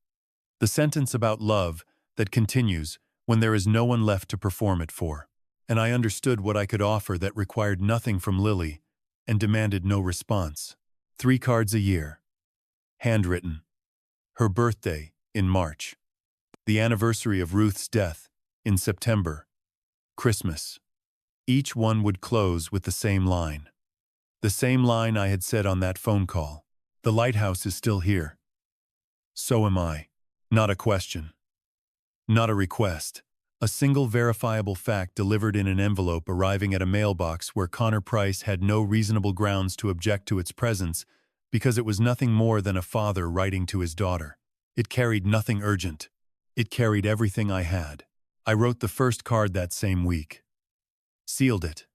Speaker 1: the sentence about love that continues when there is no one left to perform it for. And I understood what I could offer that required nothing from Lily and demanded no response. 3 cards a year. Handwritten. Her birthday, in March. The anniversary of Ruth's death, in September. Christmas. Each one would close with the same line. The same line I had said on that phone call. The lighthouse is still here. So am I. Not a question. Not a request. A single verifiable fact delivered in an envelope arriving at a mailbox where Connor Price had no reasonable grounds to object to its presence because it was nothing more than a father writing to his daughter. It carried nothing urgent. It carried everything I had. I wrote the first card that same week. Sealed it.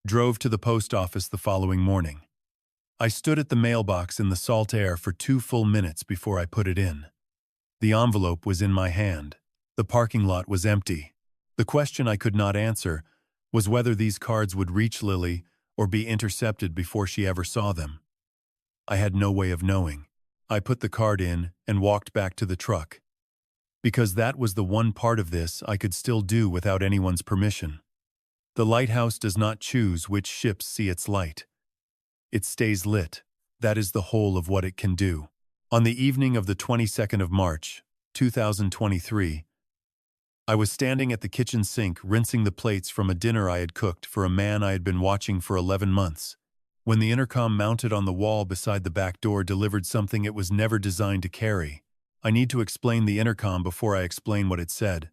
Speaker 1: Drove to the post office the following morning. I stood at the mailbox in the salt air for 2 full minutes before I put it in. The envelope was in my hand. The parking lot was empty. The question I could not answer was whether these cards would reach Lily or be intercepted before she ever saw them. I had no way of knowing. I put the card in and walked back to the truck. Because that was the one part of this I could still do without anyone's permission. The lighthouse does not choose which ships see its light. It stays lit. That is the whole of what it can do. On the evening of the 22nd of March, 2023, I was standing at the kitchen sink rinsing the plates from a dinner I had cooked for a man I had been watching for 11 months, when the intercom mounted on the wall beside the back door delivered something it was never designed to carry. I need to explain the intercom before I explain what it said,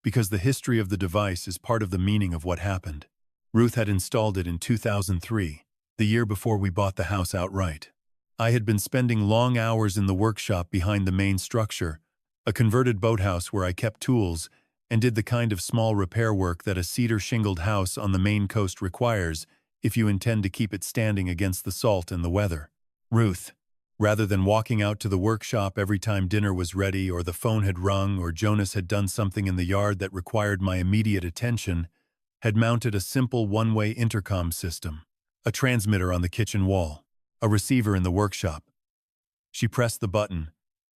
Speaker 1: because the history of the device is part of the meaning of what happened. Ruth had installed it in 2003, the year before we bought the house outright. I had been spending long hours in the workshop behind the main structure, a converted boathouse where I kept tools and did the kind of small repair work that a cedar-shingled house on the Maine coast requires if you intend to keep it standing against the salt and the weather. Ruth, rather than walking out to the workshop every time dinner was ready or the phone had rung or Jonas had done something in the yard that required my immediate attention, had mounted a simple one-way intercom system, a transmitter on the kitchen wall, a receiver in the workshop. She pressed the button,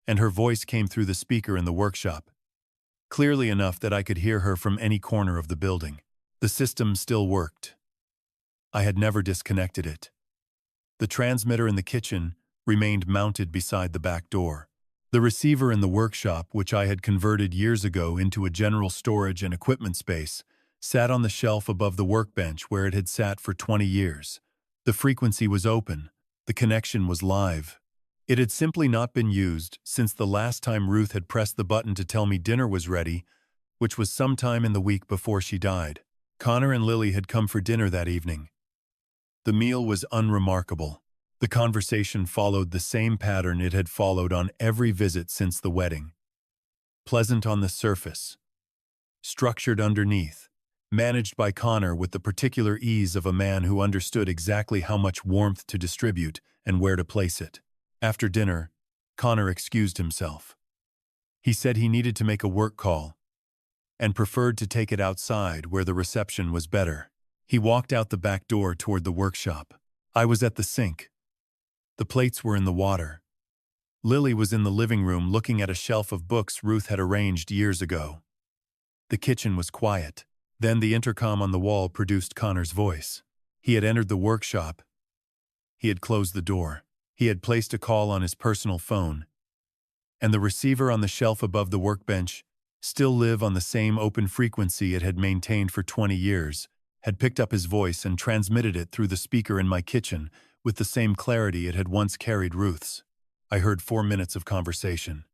Speaker 1: and her voice came through the speaker in the workshop, clearly enough that I could hear her from any corner of the building. The system still worked. I had never disconnected it. The transmitter in the kitchen remained mounted beside the back door. The receiver in the workshop, which I had converted years ago into a general storage and equipment space, sat on the shelf above the workbench where it had sat for 20 years. The frequency was open. The connection was live. It had simply not been used since the last time Ruth had pressed the button to tell me dinner was ready, which was sometime in the week before she died. Connor and Lily had come for dinner that evening. The meal was unremarkable. The conversation followed the same pattern it had followed on every visit since the wedding. Pleasant on the surface, structured underneath, managed by Connor with the particular ease of a man who understood exactly how much warmth to distribute and where to place it. After dinner, Connor excused himself. He said he needed to make a work call and preferred to take it outside where the reception was better. He walked out the back door toward the workshop. I was at the sink. The plates were in the water. Lily was in the living room looking at a shelf of books Ruth had arranged years ago. The kitchen was quiet. Then the intercom on the wall produced Connor's voice. He had entered the workshop. He had closed the door. He had placed a call on his personal phone, and the receiver on the shelf above the workbench still lived on the same open frequency it had maintained for 20 years, had picked up his voice and transmitted it through the speaker in my kitchen with the same clarity it had once carried Ruth's. I heard 4 minutes of conversation.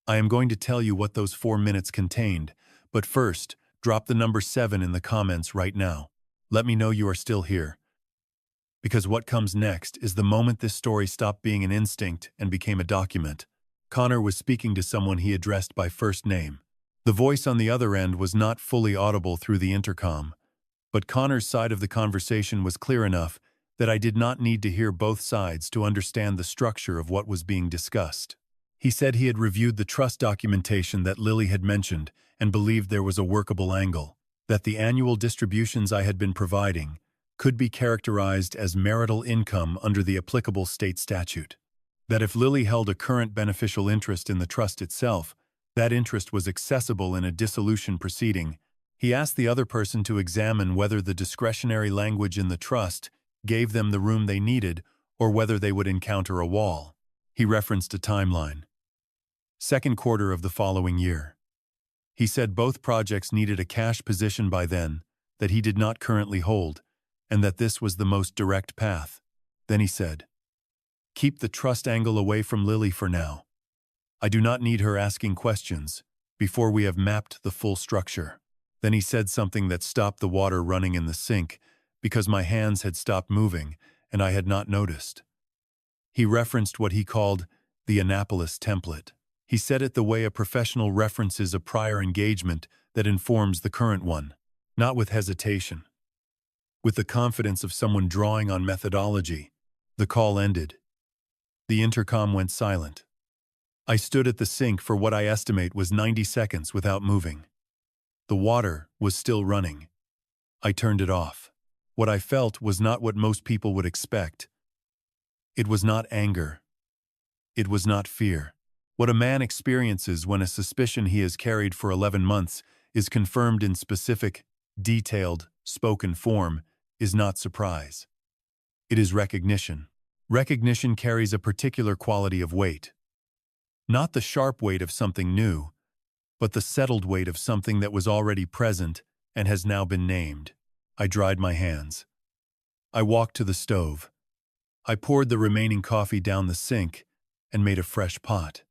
Speaker 1: I am going to tell you what those 4 minutes contained, but first, drop the number 7 in the comments right now. Let me know you are still here. Because what comes next is the moment this story stopped being an instinct and became a document. Connor was speaking to someone he addressed by first name. The voice on the other end was not fully audible through the intercom, but Connor's side of the conversation was clear enough that I did not need to hear both sides to understand the structure of what was being discussed. He said he had reviewed the trust documentation that Lily had mentioned and believed there was a workable angle, that the annual distributions I had been providing could be characterized as marital income under the applicable state statute, that if Lily held a current beneficial interest in the trust itself, that interest was accessible in a dissolution proceeding. He asked the other person to examine whether the discretionary language in the trust gave them the room they needed or whether they would encounter a wall. He referenced a timeline. Second quarter of the following year. He said both projects needed a cash position by then that he did not currently hold, and that this was the most direct path. Then he said, "Keep the trust angle away from Lily for now. I do not need her asking questions before we have mapped the full structure." Then he said something that stopped the water running in the sink because my hands had stopped moving and I had not noticed. He referenced what he called the Annapolis template. He said it the way a professional references a prior engagement that informs the current one, not with hesitation. With the confidence of someone drawing on methodology. The call ended. The intercom went silent. I stood at the sink for what I estimate was 90 seconds without moving. The water was still running. I turned it off. What I felt was not what most people would expect. It was not anger. It was not fear. What a man experiences when a suspicion he has carried for 11 months is confirmed in specific, detailed, spoken form is not surprise. It is recognition. Recognition carries a particular quality of weight. Not the sharp weight of something new, but the settled weight of something that was already present and has now been named. I dried my hands. I walked to the stove. I poured the remaining coffee down the sink and made a fresh pot.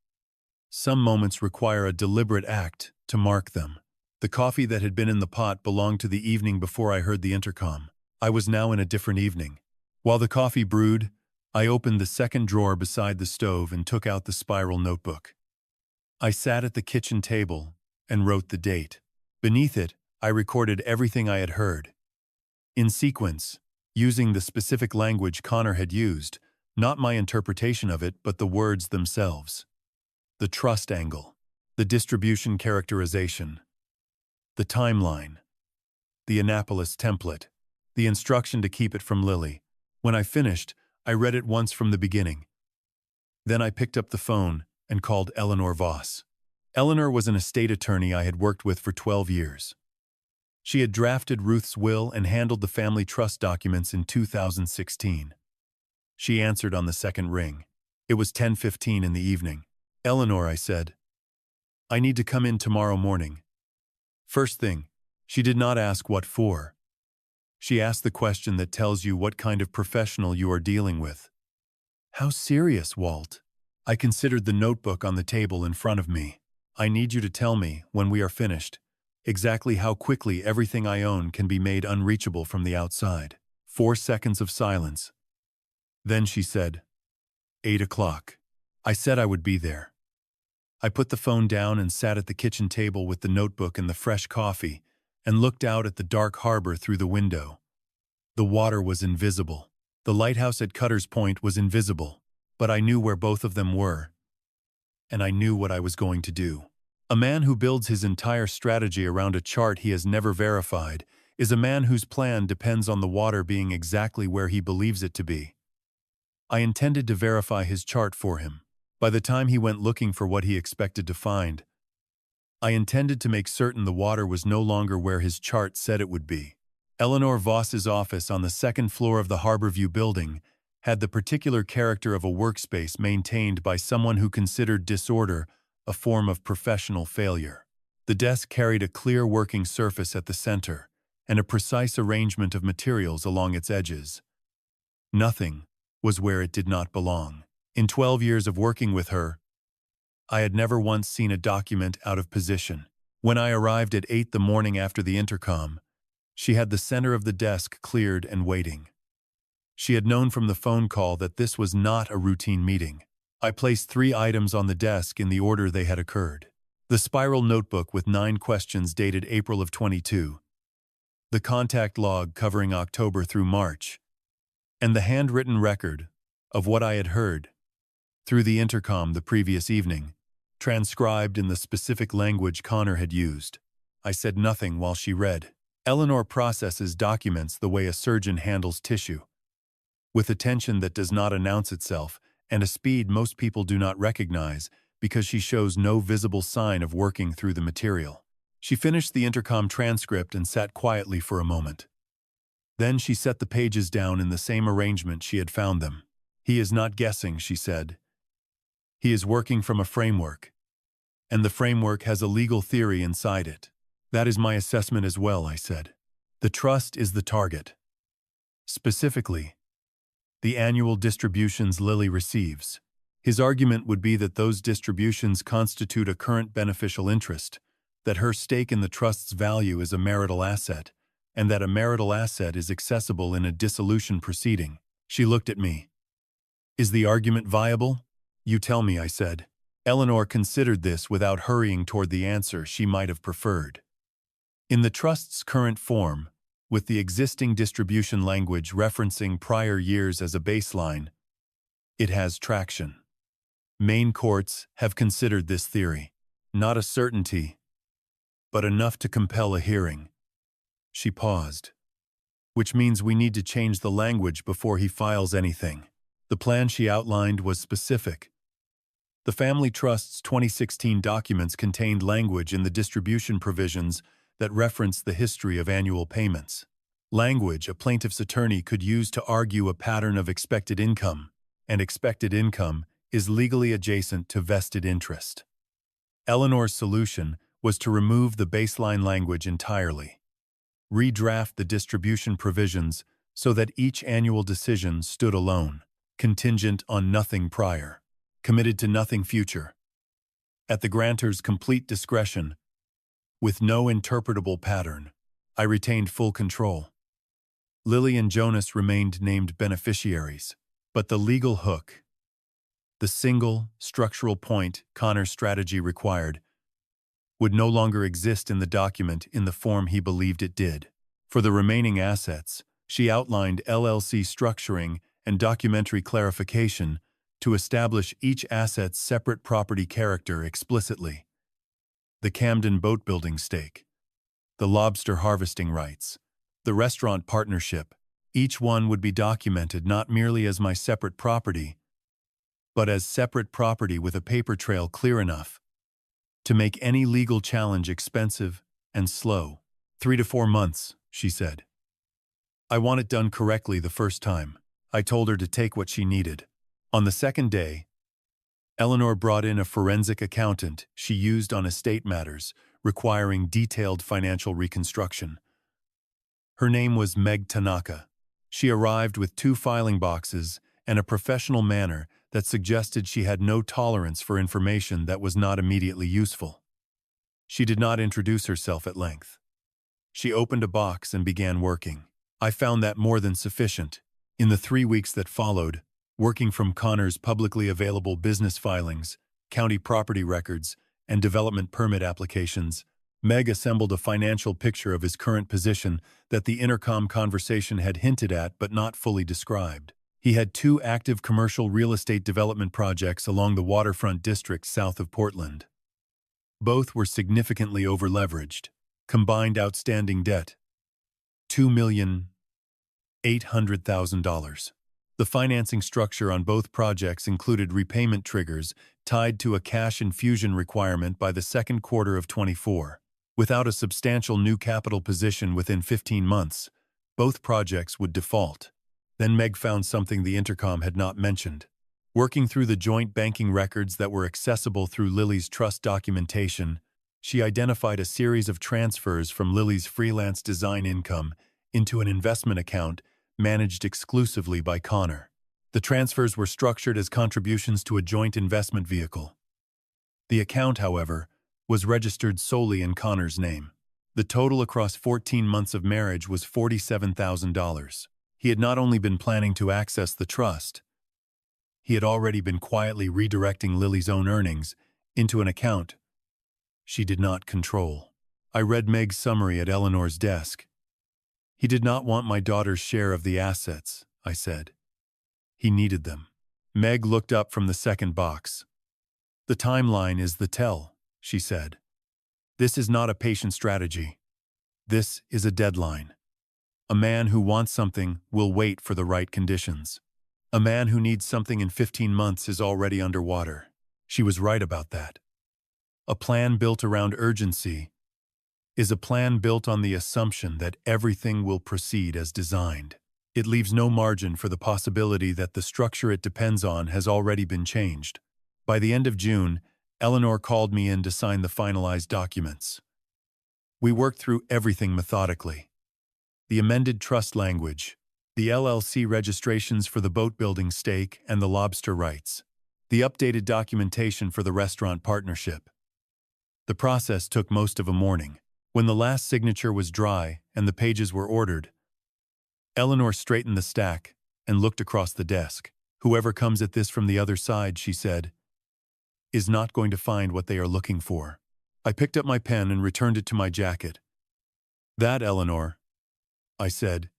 Speaker 1: Some moments require a deliberate act to mark them. The coffee that had been in the pot belonged to the evening before I heard the intercom. I was now in a different evening. While the coffee brewed, I opened the second drawer beside the stove and took out the spiral notebook. I sat at the kitchen table and wrote the date. Beneath it, I recorded everything I had heard. In sequence, using the specific language Connor had used, not my interpretation of it, but the words themselves. The trust angle, the distribution characterization, the timeline, the Annapolis template, the instruction to keep it from Lily. When I finished, I read it once from the beginning. Then I picked up the phone and called Eleanor Voss. Eleanor was an estate attorney I had worked with for 12 years. She had drafted Ruth's will and handled the family trust documents in 2016. She answered on the second ring. It was 10:15 in the evening. "Eleanor," I said, "I need to come in tomorrow morning." First thing, she did not ask what for. She asked the question that tells you what kind of professional you are dealing with. "How serious, Walt?" I considered the notebook on the table in front of me. "I need you to tell me, when we are finished, exactly how quickly everything I own can be made unreachable from the outside." 4 seconds of silence. Then she said, 8 o'clock. I said I would be there. I put the phone down and sat at the kitchen table with the notebook and the fresh coffee and looked out at the dark harbor through the window. The water was invisible. The lighthouse at Cutter's Point was invisible, but I knew where both of them were, and I knew what I was going to do. A man who builds his entire strategy around a chart he has never verified is a man whose plan depends on the water being exactly where he believes it to be. I intended to verify his chart for him. By the time he went looking for what he expected to find, I intended to make certain the water was no longer where his chart said it would be. Eleanor Voss's office on the second floor of the Harborview building had the particular character of a workspace maintained by someone who considered disorder a form of professional failure. The desk carried a clear working surface at the center, and a precise arrangement of materials along its edges. Nothing was where it did not belong. In 12 years of working with her, I had never once seen a document out of position. When I arrived at 8 the morning after the intercom, she had the center of the desk cleared and waiting. She had known from the phone call that this was not a routine meeting. I placed 3 items on the desk in the order they had occurred. The spiral notebook with 9 questions dated April of 22, the contact log covering October through March, and the handwritten record of what I had heard through the intercom the previous evening, transcribed in the specific language Connor had used. I said nothing while she read. Eleanor processes documents the way a surgeon handles tissue, with attention that does not announce itself and a speed most people do not recognize because she shows no visible sign of working through the material. She finished the intercom transcript and sat quietly for a moment. Then she set the pages down in the same arrangement she had found them. "He is not guessing," she said. "He is working from a framework, and the framework has a legal theory inside it." "That is my assessment as well," I said. "The trust is the target. Specifically, the annual distributions Lily receives. His argument would be that those distributions constitute a current beneficial interest, that her stake in the trust's value is a marital asset, and that a marital asset is accessible in a dissolution proceeding." She looked at me. "Is the argument viable?" "You tell me," I said. Eleanor considered this without hurrying toward the answer she might have preferred. "In the trust's current form, with the existing distribution language referencing prior years as a baseline, it has traction. Maine courts have considered this theory. Not a certainty, but enough to compel a hearing." She paused. "Which means we need to change the language before he files anything." The plan she outlined was specific. The family trust's 2016 documents contained language in the distribution provisions that referenced the history of annual payments. Language a plaintiff's attorney could use to argue a pattern of expected income, and expected income is legally adjacent to vested interest. Eleanor's solution was to remove the baseline language entirely, redraft the distribution provisions so that each annual decision stood alone, contingent on nothing prior, committed to nothing future, at the grantor's complete discretion, with no interpretable pattern. I retained full control. Lily and Jonas remained named beneficiaries, but the legal hook, the single structural point Connor's strategy required, would no longer exist in the document in the form he believed it did. For the remaining assets, she outlined LLC structuring and documentary clarification to establish each asset's separate property character explicitly. The Camden boat building stake, the lobster harvesting rights, the restaurant partnership, each one would be documented not merely as my separate property, but as separate property with a paper trail clear enough to make any legal challenge expensive and slow. 3 to 4 months, she said. I want it done correctly the first time. I told her to take what she needed. On the second day, Eleanor brought in a forensic accountant she used on estate matters requiring detailed financial reconstruction. Her name was Meg Tanaka. She arrived with 2 filing boxes and a professional manner that suggested she had no tolerance for information that was not immediately useful. She did not introduce herself at length. She opened a box and began working. I found that more than sufficient. In the 3 weeks that followed, working from Connor's publicly available business filings, county property records, and development permit applications, Meg assembled a financial picture of his current position that the intercom conversation had hinted at but not fully described. He had 2 active commercial real estate development projects along the waterfront district south of Portland. Both were significantly over-leveraged. Combined outstanding debt, $2,800,000. The financing structure on both projects included repayment triggers tied to a cash infusion requirement by the second quarter of 24. Without a substantial new capital position within 15 months, both projects would default. Then Meg found something the intercom had not mentioned. Working through the joint banking records that were accessible through Lily's trust documentation, She identified a series of transfers from Lily's freelance design income into an investment account managed exclusively by Connor. The transfers were structured as contributions to a joint investment vehicle. The account, however, was registered solely in Connor's name. The total across 14 months of marriage was $47,000. He had not only been planning to access the trust, he had already been quietly redirecting Lily's own earnings into an account she did not control. I read Meg's summary at Eleanor's desk. "He did not want my daughter's share of the assets," I said. "He needed them." Meg looked up from the second box. "The timeline is the tell," she said. "This is not a patient strategy. This is a deadline. A man who wants something will wait for the right conditions. A man who needs something in 15 months is already underwater." She was right about that. A plan built around urgency is a plan built on the assumption that everything will proceed as designed. It leaves no margin for the possibility that the structure it depends on has already been changed. By the end of June, Eleanor called me in to sign the finalized documents. We worked through everything methodically. The amended trust language, the LLC registrations for the boat-building stake and the lobster rights, the updated documentation for the restaurant partnership. The process took most of a morning. When the last signature was dry and the pages were ordered, Eleanor straightened the stack and looked across the desk. "Whoever comes at this from the other side," she said, "is not going to find what they are looking for." I picked up my pen and returned it to my jacket. "That, Eleanor," I said,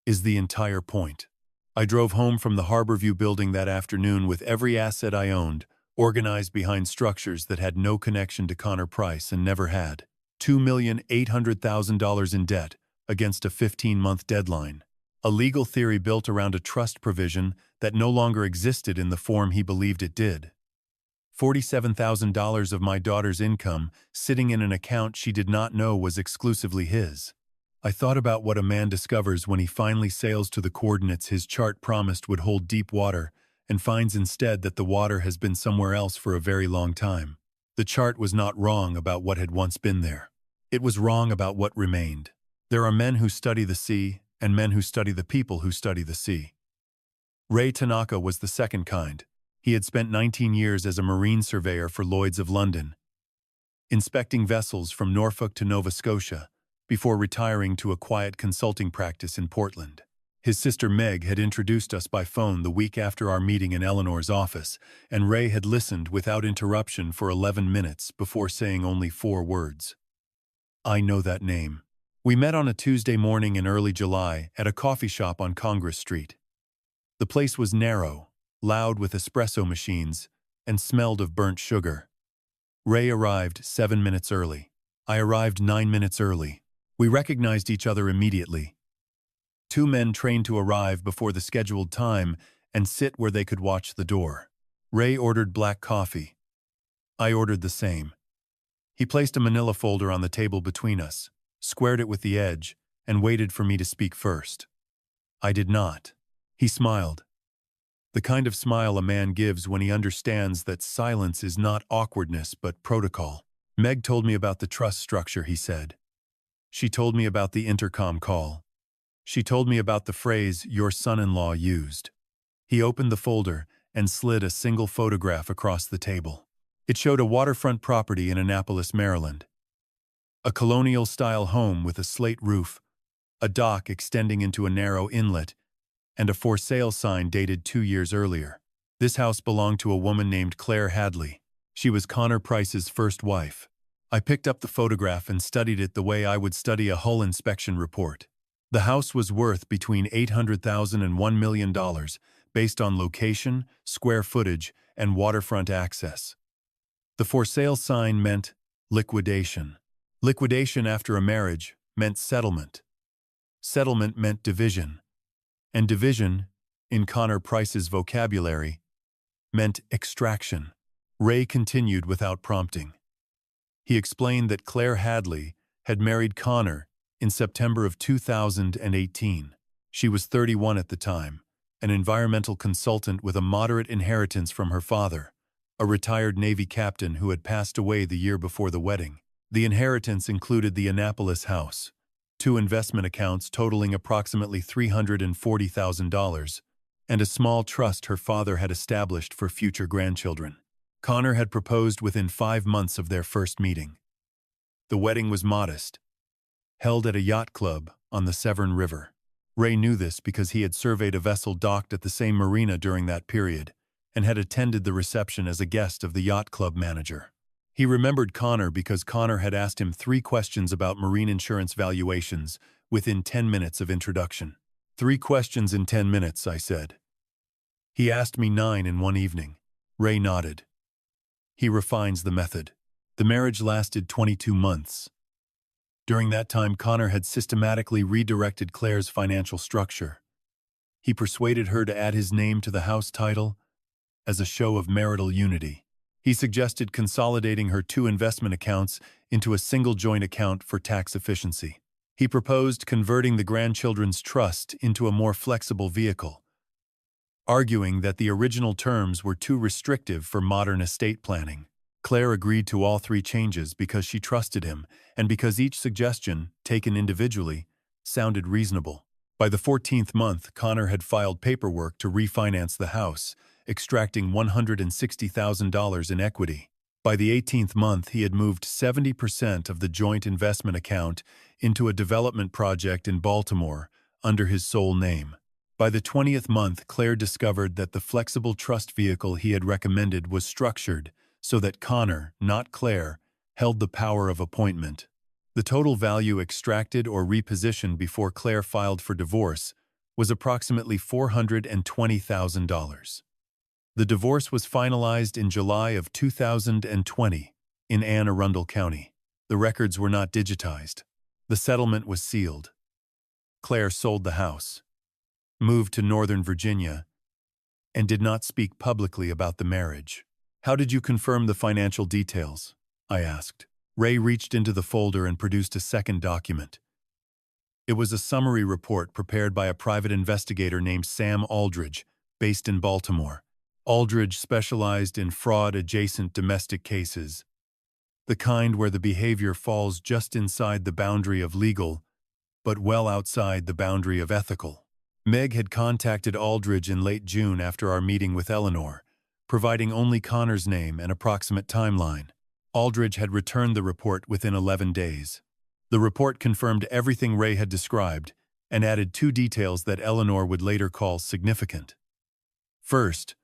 Speaker 1: "is the entire point." I drove home from the Harborview building that afternoon with every asset I owned organized behind structures that had no connection to Connor Price and never had. $2,800,000 in debt against a 15-month deadline. A legal theory built around a trust provision that no longer existed in the form he believed it did. $47,000 of my daughter's income sitting in an account she did not know was exclusively his. I thought about what a man discovers when he finally sails to the coordinates his chart promised would hold deep water and finds instead that the water has been somewhere else for a very long time. The chart was not wrong about what had once been there. It was wrong about what remained. There are men who study the sea and men who study the people who study the sea. Ray Tanaka was the second kind. He had spent 19 years as a marine surveyor for Lloyd's of London, inspecting vessels from Norfolk to Nova Scotia, before retiring to a quiet consulting practice in Portland. His sister Meg had introduced us by phone the week after our meeting in Eleanor's office, and Ray had listened without interruption for 11 minutes before saying only 4 words. "I know that name." We met on a Tuesday morning in early July at a coffee shop on Congress Street. The place was narrow, loud with espresso machines, and smelled of burnt sugar. Ray arrived 7 minutes early. I arrived 9 minutes early. We recognized each other immediately. 2 men trained to arrive before the scheduled time and sit where they could watch the door. Ray ordered black coffee. I ordered the same. He placed a manila folder on the table between us, squared it with the edge, and waited for me to speak first. I did not. He smiled. The kind of smile a man gives when he understands that silence is not awkwardness but protocol. "Meg told me about the trust structure," he said. "She told me about the intercom call. She told me about the phrase your son-in-law used." He opened the folder and slid a single photograph across the table. It showed a waterfront property in Annapolis, Maryland. A colonial-style home with a slate roof, a dock extending into a narrow inlet, and a for sale sign dated 2 years earlier. This house belonged to a woman named Claire Hadley. She was Connor Price's first wife. I picked up the photograph and studied it the way I would study a hull inspection report. The house was worth between $800,000 and $1 million, based on location, square footage, and waterfront access. The for sale sign meant liquidation. Liquidation after a marriage meant settlement. Settlement meant division. And division, in Connor Price's vocabulary, meant extraction. Ray continued without prompting. He explained that Claire Hadley had married Connor in September of 2018. She was 31 at the time, an environmental consultant with a moderate inheritance from her father, a retired Navy captain who had passed away the year before the wedding. The inheritance included the Annapolis house, two investment accounts totaling approximately $340,000, and a small trust her father had established for future grandchildren. Connor had proposed within 5 months of their first meeting. The wedding was modest, held at a yacht club on the Severn River. Ray knew this because he had surveyed a vessel docked at the same marina during that period and had attended the reception as a guest of the yacht club manager. He remembered Connor because Connor had asked him 3 questions about marine insurance valuations within 10 minutes of introduction. 3 questions in 10 minutes, I said. He asked me 9 in one evening. Ray nodded. He refines the method. The marriage lasted 22 months. During that time, Connor had systematically redirected Claire's financial structure. He persuaded her to add his name to the house title as a show of marital unity. He suggested consolidating her 2 investment accounts into a single joint account for tax efficiency. He proposed converting the grandchildren's trust into a more flexible vehicle, arguing that the original terms were too restrictive for modern estate planning. Claire agreed to all 3 changes because she trusted him and because each suggestion, taken individually, sounded reasonable. By the 14th month, Connor had filed paperwork to refinance the house, extracting $160,000 in equity. By the 18th month, he had moved 70% of the joint investment account into a development project in Baltimore under his sole name. By the 20th month, Claire discovered that the flexible trust vehicle he had recommended was structured so that Connor, not Claire, held the power of appointment. The total value extracted or repositioned before Claire filed for divorce was approximately $420,000. The divorce was finalized in July of 2020 in Anne Arundel County. The records were not digitized. The settlement was sealed. Claire sold the house, moved to Northern Virginia, and did not speak publicly about the marriage. "How did you confirm the financial details?" I asked. Ray reached into the folder and produced a second document. It was a summary report prepared by a private investigator named Sam Aldridge, based in Baltimore. Aldridge specialized in fraud-adjacent domestic cases, the kind where the behavior falls just inside the boundary of legal, but well outside the boundary of ethical. Meg had contacted Aldridge in late June after our meeting with Eleanor, providing only Connor's name and approximate timeline. Aldridge had returned the report within 11 days. The report confirmed everything Ray had described and added 2 details that Eleanor would later call significant. First,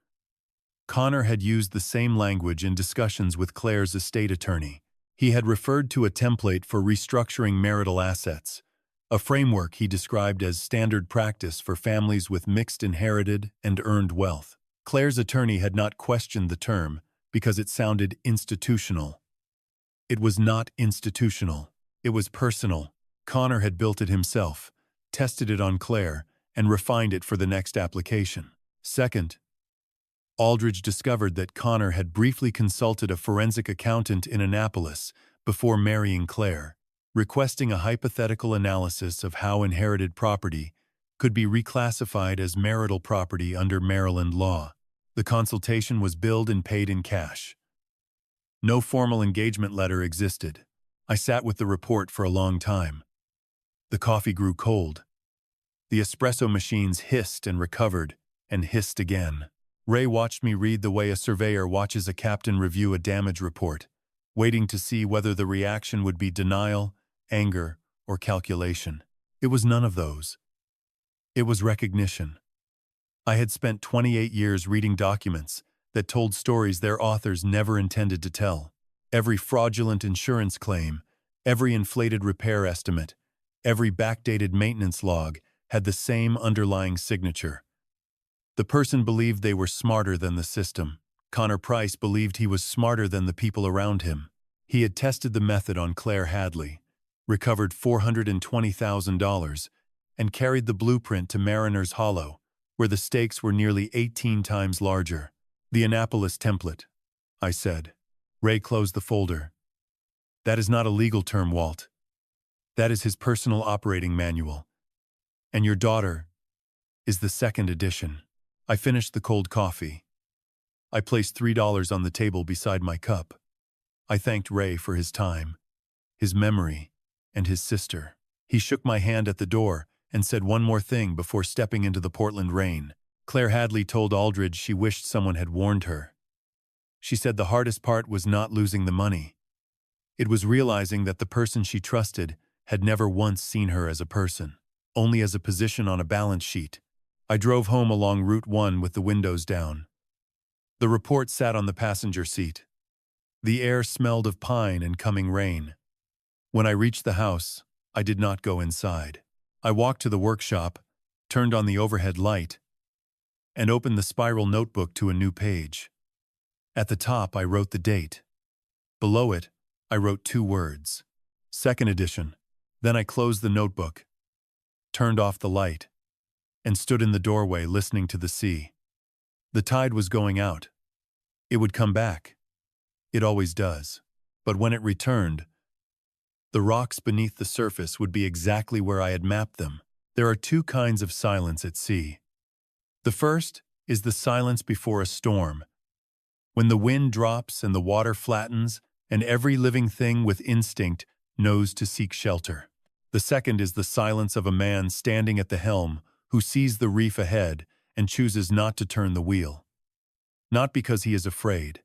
Speaker 1: Connor had used the same language in discussions with Claire's estate attorney. He had referred to a template for restructuring marital assets, a framework he described as standard practice for families with mixed inherited and earned wealth. Claire's attorney had not questioned the term because it sounded institutional. It was not institutional. It was personal. Connor had built it himself, tested it on Claire, and refined it for the next application. Second, Aldridge discovered that Connor had briefly consulted a forensic accountant in Annapolis before marrying Claire, requesting a hypothetical analysis of how inherited property could be reclassified as marital property under Maryland law. The consultation was billed and paid in cash. No formal engagement letter existed. I sat with the report for a long time. The coffee grew cold. The espresso machines hissed and recovered, and hissed again. Ray watched me read the way a surveyor watches a captain review a damage report, waiting to see whether the reaction would be denial, anger, or calculation. It was none of those. It was recognition. I had spent 28 years reading documents that told stories their authors never intended to tell. Every fraudulent insurance claim, every inflated repair estimate, every backdated maintenance log had the same underlying signature. The person believed they were smarter than the system. Connor Price believed he was smarter than the people around him. He had tested the method on Claire Hadley, recovered $420,000, and carried the blueprint to Mariner's Hollow, where the stakes were nearly 18 times larger. "The Annapolis template," I said. Ray closed the folder. "That is not a legal term, Walt. That is his personal operating manual. And your daughter is the second edition." I finished the cold coffee. I placed $3 on the table beside my cup. I thanked Ray for his time. his memory, and his sister. He shook my hand at the door and said one more thing before stepping into the Portland rain. Claire Hadley told Aldridge she wished someone had warned her. She said the hardest part was not losing the money. It was realizing that the person she trusted had never once seen her as a person, only as a position on a balance sheet. I drove home along Route 1 with the windows down. The report sat on the passenger seat. The air smelled of pine and coming rain. When I reached the house, I did not go inside. I walked to the workshop, turned on the overhead light, and opened the spiral notebook to a new page. At the top, I wrote the date. Below it, I wrote 2 words, second edition. Then I closed the notebook, turned off the light, and stood in the doorway listening to the sea. The tide was going out. It would come back. It always does. But when it returned, the rocks beneath the surface would be exactly where I had mapped them. There are 2 kinds of silence at sea. The first is the silence before a storm, when the wind drops and the water flattens and every living thing with instinct knows to seek shelter. The second is the silence of a man standing at the helm who sees the reef ahead and chooses not to turn the wheel. Not because he is afraid,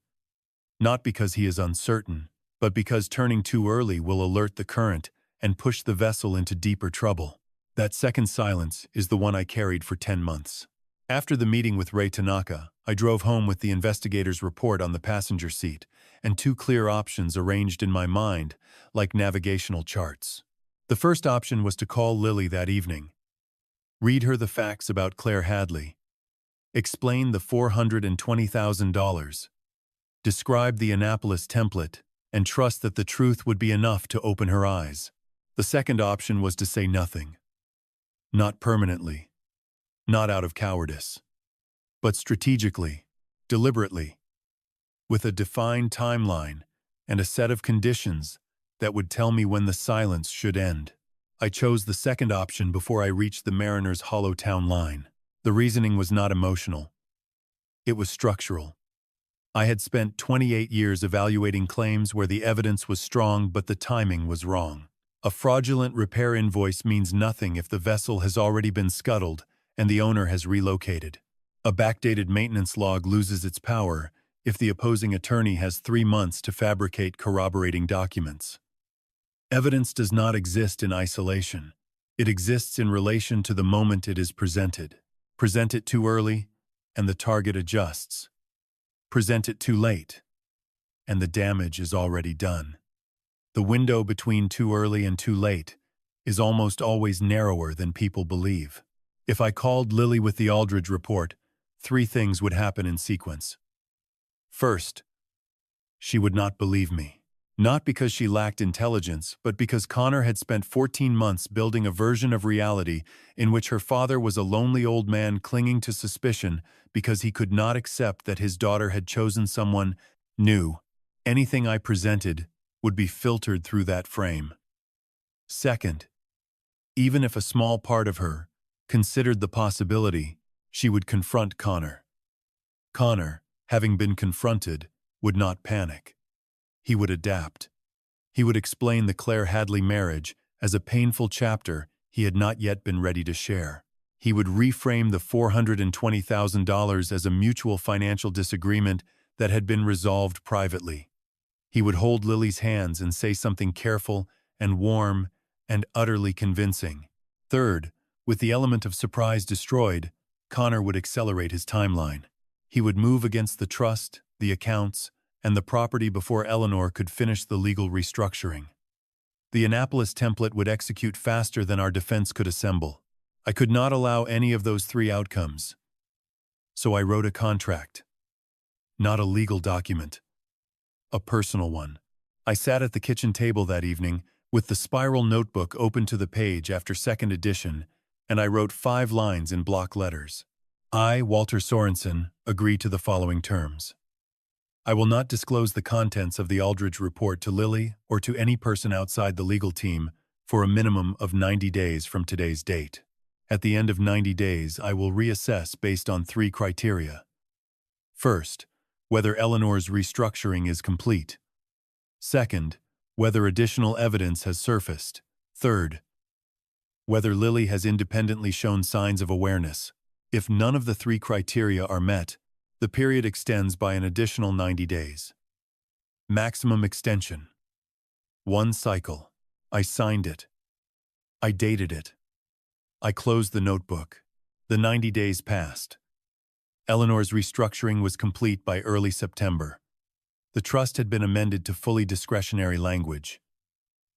Speaker 1: not because he is uncertain, but because turning too early will alert the current and push the vessel into deeper trouble. That second silence is the one I carried for 10 months. After the meeting with Ray Tanaka, I drove home with the investigator's report on the passenger seat and 2 clear options arranged in my mind like navigational charts. The first option was to call Lily that evening, read her the facts about Claire Hadley, explain the $420,000, describe the Annapolis template, and trust that the truth would be enough to open her eyes. The second option was to say nothing. Not permanently, not out of cowardice, but strategically, deliberately, with a defined timeline and a set of conditions that would tell me when the silence should end. I chose the second option before I reached the Mariner's Hollow Town line. The reasoning was not emotional. It was structural. I had spent 28 years evaluating claims where the evidence was strong but the timing was wrong. A fraudulent repair invoice means nothing if the vessel has already been scuttled and the owner has relocated. A backdated maintenance log loses its power if the opposing attorney has 3 months to fabricate corroborating documents. Evidence does not exist in isolation. It exists in relation to the moment it is presented. Present it too early, and the target adjusts. Present it too late, and the damage is already done. The window between too early and too late is almost always narrower than people believe. If I called Lily with the Aldridge report, 3 things would happen in sequence. First, she would not believe me. Not because she lacked intelligence, but because Connor had spent 14 months building a version of reality in which her father was a lonely old man clinging to suspicion because he could not accept that his daughter had chosen someone new. Anything I presented would be filtered through that frame. Second, even if a small part of her considered the possibility, she would confront Connor. Connor, having been confronted, would not panic. He would adapt. He would explain the Claire Hadley marriage as a painful chapter he had not yet been ready to share. He would reframe the $420,000 as a mutual financial disagreement that had been resolved privately. He would hold Lily's hands and say something careful and warm and utterly convincing. Third, with the element of surprise destroyed, Connor would accelerate his timeline. He would move against the trust, the accounts, and the property before Eleanor could finish the legal restructuring. The Annapolis template would execute faster than our defense could assemble. I could not allow any of those 3 outcomes. So I wrote a contract. Not a legal document. A personal one. I sat at the kitchen table that evening with the spiral notebook open to the page after second edition, and I wrote 5 lines in block letters. I, Walter Sorensen, agree to the following terms. I will not disclose the contents of the Aldridge report to Lily or to any person outside the legal team for a minimum of 90 days from today's date. At the end of 90 days, I will reassess based on 3 criteria. First, whether Eleanor's restructuring is complete. Second, whether additional evidence has surfaced. Third, whether Lily has independently shown signs of awareness. If none of the three criteria are met, the period extends by an additional 90 days. Maximum extension. 1 cycle. I signed it. I dated it. I closed the notebook. The 90 days passed. Eleanor's restructuring was complete by early September. The trust had been amended to fully discretionary language.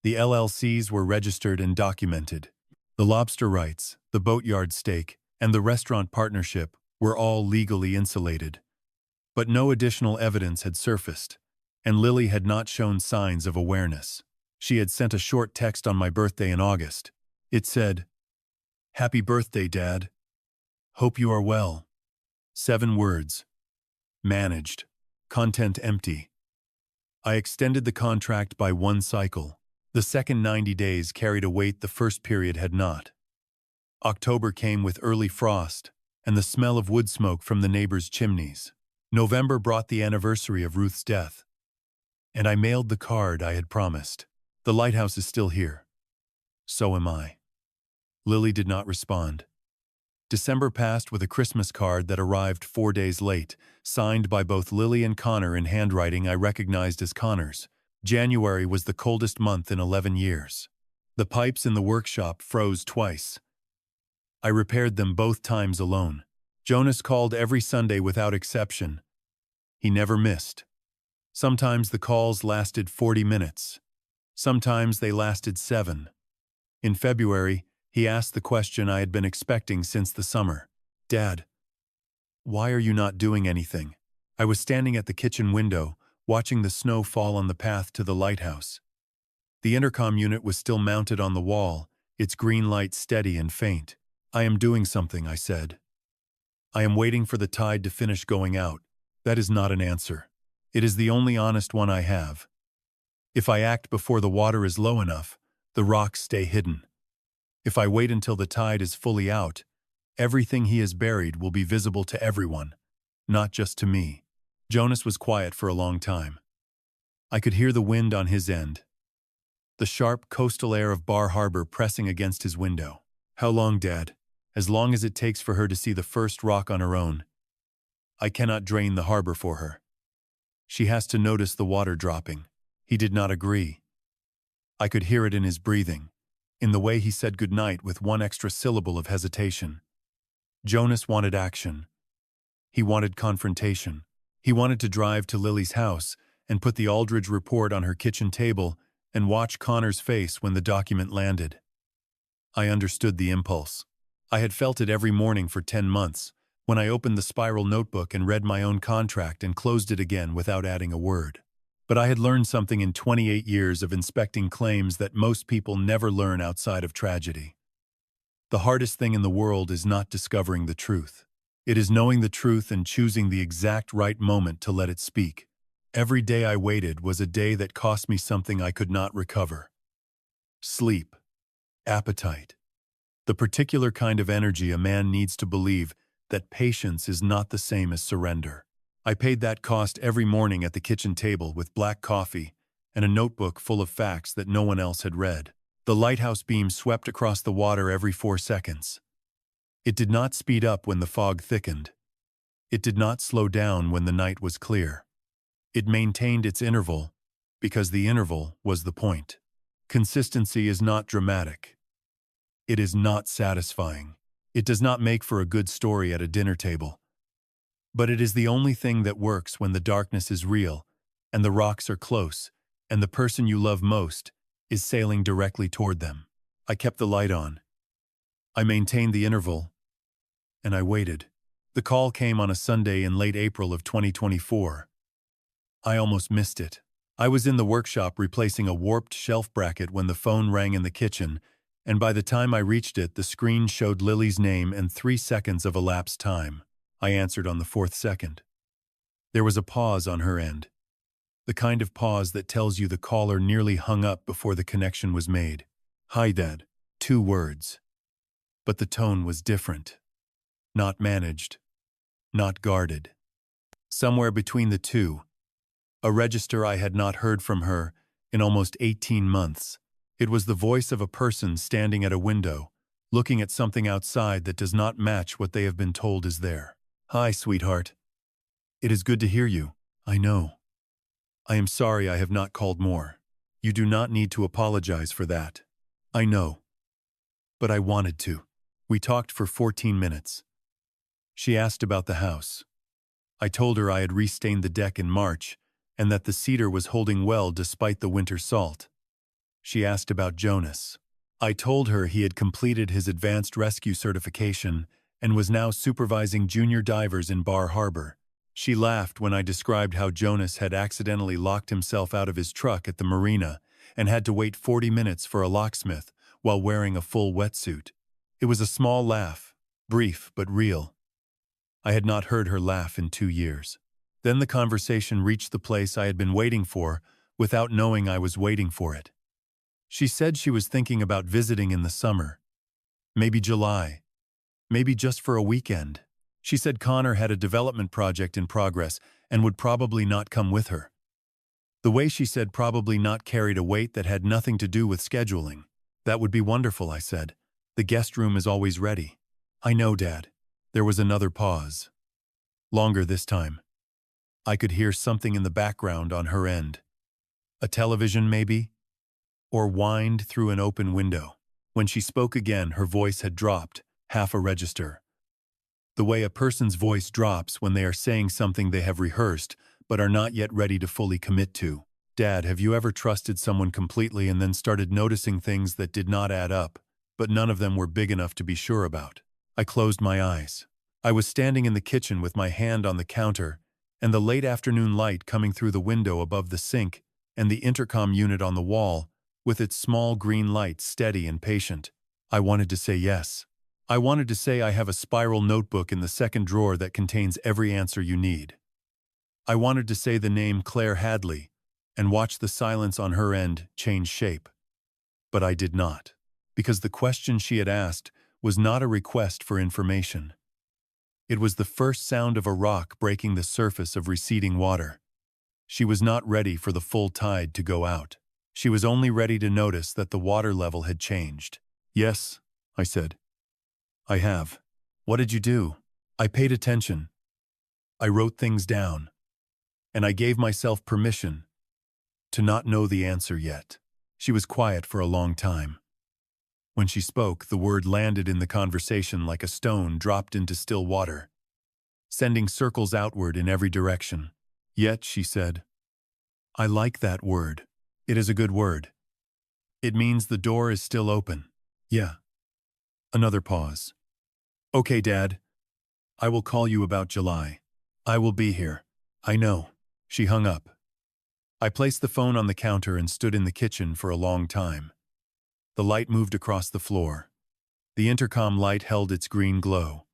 Speaker 1: The LLCs were registered and documented. The lobster rights, the boatyard stake, and the restaurant partnership were all legally insulated. But no additional evidence had surfaced, and Lily had not shown signs of awareness. She had sent a short text on my birthday in August. It said, "Happy birthday, Dad. Hope you are well." 7 words. Managed. Content empty. I extended the contract by 1 cycle. The second 90 days carried a weight the first period had not. October came with early frost and the smell of wood smoke from the neighbors' chimneys. November brought the anniversary of Ruth's death. And I mailed the card I had promised. The lighthouse is still here. So am I. Lily did not respond. December passed with a Christmas card that arrived 4 days late, signed by both Lily and Connor in handwriting I recognized as Connor's. January was the coldest month in 11 years. The pipes in the workshop froze twice. I repaired them both times alone. Jonas called every Sunday without exception. He never missed. Sometimes the calls lasted 40 minutes. Sometimes they lasted 7. In February, he asked the question I had been expecting since the summer. "Dad, why are you not doing anything?" I was standing at the kitchen window, watching the snow fall on the path to the lighthouse. The intercom unit was still mounted on the wall, its green light steady and faint. "I am doing something," I said. "I am waiting for the tide to finish going out." That is not an answer. It is the only honest one I have. If I act before the water is low enough, the rocks stay hidden. If I wait until the tide is fully out, everything he has buried will be visible to everyone, not just to me. Jonas was quiet for a long time. I could hear the wind on his end, the sharp coastal air of Bar Harbor pressing against his window. "How long, Dad?" "As long as it takes for her to see the first rock on her own. I cannot drain the harbor for her. She has to notice the water dropping." He did not agree. I could hear it in his breathing, in the way he said goodnight with one extra syllable of hesitation. Jonas wanted action. He wanted confrontation. He wanted to drive to Lily's house and put the Aldridge report on her kitchen table and watch Connor's face when the document landed. I understood the impulse. I had felt it every morning for 10 months, when I opened the spiral notebook and read my own contract and closed it again without adding a word. But I had learned something in 28 years of inspecting claims that most people never learn outside of tragedy. The hardest thing in the world is not discovering the truth. It is knowing the truth and choosing the exact right moment to let it speak. Every day I waited was a day that cost me something I could not recover. Sleep. Appetite. The particular kind of energy a man needs to believe that patience is not the same as surrender. I paid that cost every morning at the kitchen table with black coffee and a notebook full of facts that no one else had read. The lighthouse beam swept across the water every 4 seconds. It did not speed up when the fog thickened. It did not slow down when the night was clear. It maintained its interval because the interval was the point. Consistency is not dramatic. It is not satisfying. It does not make for a good story at a dinner table. But it is the only thing that works when the darkness is real, and the rocks are close, and the person you love most is sailing directly toward them. I kept the light on. I maintained the interval, and I waited. The call came on a Sunday in late April of 2024. I almost missed it. I was in the workshop replacing a warped shelf bracket when the phone rang in the kitchen, and by the time I reached it, the screen showed Lily's name and 3 seconds of elapsed time. I answered on the 4th second. There was a pause on her end, the kind of pause that tells you the caller nearly hung up before the connection was made. "Hi, Dad." 2 words. But the tone was different. Not managed. Not guarded. Somewhere between the two. A register I had not heard from her, in almost 18 months. It was the voice of a person standing at a window, looking at something outside that does not match what they have been told is there. "Hi, sweetheart. It is good to hear you. I know. I am sorry I have not called more. You do not need to apologize for that. I know. But I wanted to." We talked for 14 minutes. She asked about the house. I told her I had restained the deck in March and that the cedar was holding well despite the winter salt. She asked about Jonas. I told her he had completed his advanced rescue certification and was now supervising junior divers in Bar Harbor. She laughed when I described how Jonas had accidentally locked himself out of his truck at the marina and had to wait 40 minutes for a locksmith while wearing a full wetsuit. It was a small laugh, brief but real. I had not heard her laugh in 2 years. Then the conversation reached the place I had been waiting for without knowing I was waiting for it. She said she was thinking about visiting in the summer. Maybe July. Maybe just for a weekend. She said Connor had a development project in progress and would probably not come with her. The way she said probably not carried a weight that had nothing to do with scheduling. "That would be wonderful," I said. "The guest room is always ready." "I know, Dad." There was another pause. Longer this time. I could hear something in the background on her end. A television, maybe? Or whined through an open window. When she spoke again, her voice had dropped, half a register. The way a person's voice drops when they are saying something they have rehearsed but are not yet ready to fully commit to. "Dad, have you ever trusted someone completely and then started noticing things that did not add up, but none of them were big enough to be sure about?" I closed my eyes. I was standing in the kitchen with my hand on the counter and the late afternoon light coming through the window above the sink and the intercom unit on the wall with its small green light steady and patient. I wanted to say yes. I wanted to say I have a spiral notebook in the second drawer that contains every answer you need. I wanted to say the name Claire Hadley and watch the silence on her end change shape. But I did not, because the question she had asked was not a request for information. It was the first sound of a rock breaking the surface of receding water. She was not ready for the full tide to go out. She was only ready to notice that the water level had changed. "Yes," I said. "I have." "What did you do?" "I paid attention. I wrote things down. And I gave myself permission to not know the answer yet." She was quiet for a long time. When she spoke, the word landed in the conversation like a stone dropped into still water, sending circles outward in every direction. "Yet," she said, "I like that word. It is a good word. It means the door is still open." "Yeah." Another pause. "Okay, Dad. I will call you about July. I will be here." "I know." She hung up. I placed the phone on the counter and stood in the kitchen for a long time. The light moved across the floor. The intercom light held its green glow.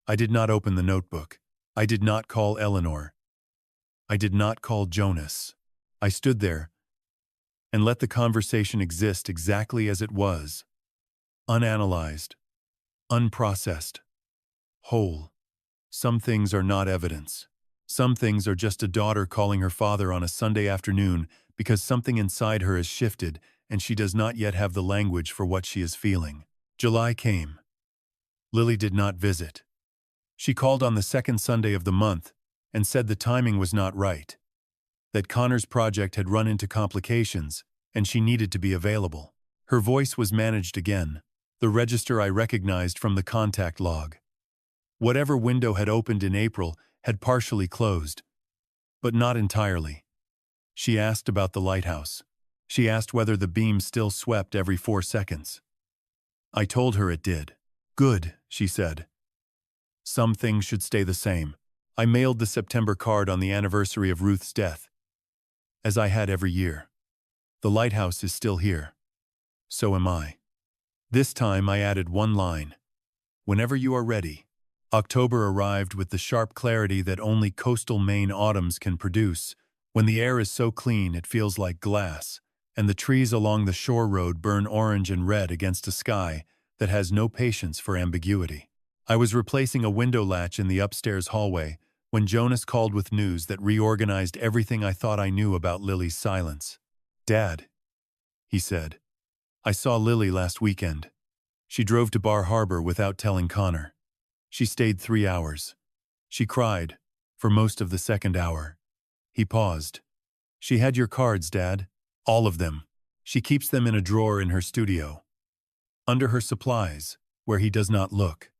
Speaker 1: I did not open the notebook. I did not call Eleanor. I did not call Jonas. I stood there and let the conversation exist exactly as it was. Unanalyzed. Unprocessed. Whole. Some things are not evidence. Some things are just a daughter calling her father on a Sunday afternoon because something inside her has shifted and she does not yet have the language for what she is feeling. July came. Lily did not visit. She called on the second Sunday of the month and said the timing was not right, that Connor's project had run into complications and she needed to be available. Her voice was managed again, the register I recognized from the contact log. Whatever window had opened in April had partially closed, but not entirely. She asked about the lighthouse. She asked whether the beam still swept every 4 seconds. I told her it did. "Good," she said. "Some things should stay the same." I mailed the September card on the anniversary of Ruth's death, as I had every year. The lighthouse is still here. So am I. This time I added one line. "Whenever you are ready." October arrived with the sharp clarity that only coastal Maine autumns can produce, when the air is so clean it feels like glass, and the trees along the shore road burn orange and red against a sky that has no patience for ambiguity. I was replacing a window latch in the upstairs hallway when Jonas called with news that reorganized everything I thought I knew about Lily's silence. Dad, he said, I saw Lily last weekend. She drove to Bar Harbor without telling Connor. She stayed 3 hours. She cried for most of the second hour. He paused. She had your cards, Dad. All of them. She keeps them in a drawer in her studio. Under her supplies, where he does not look.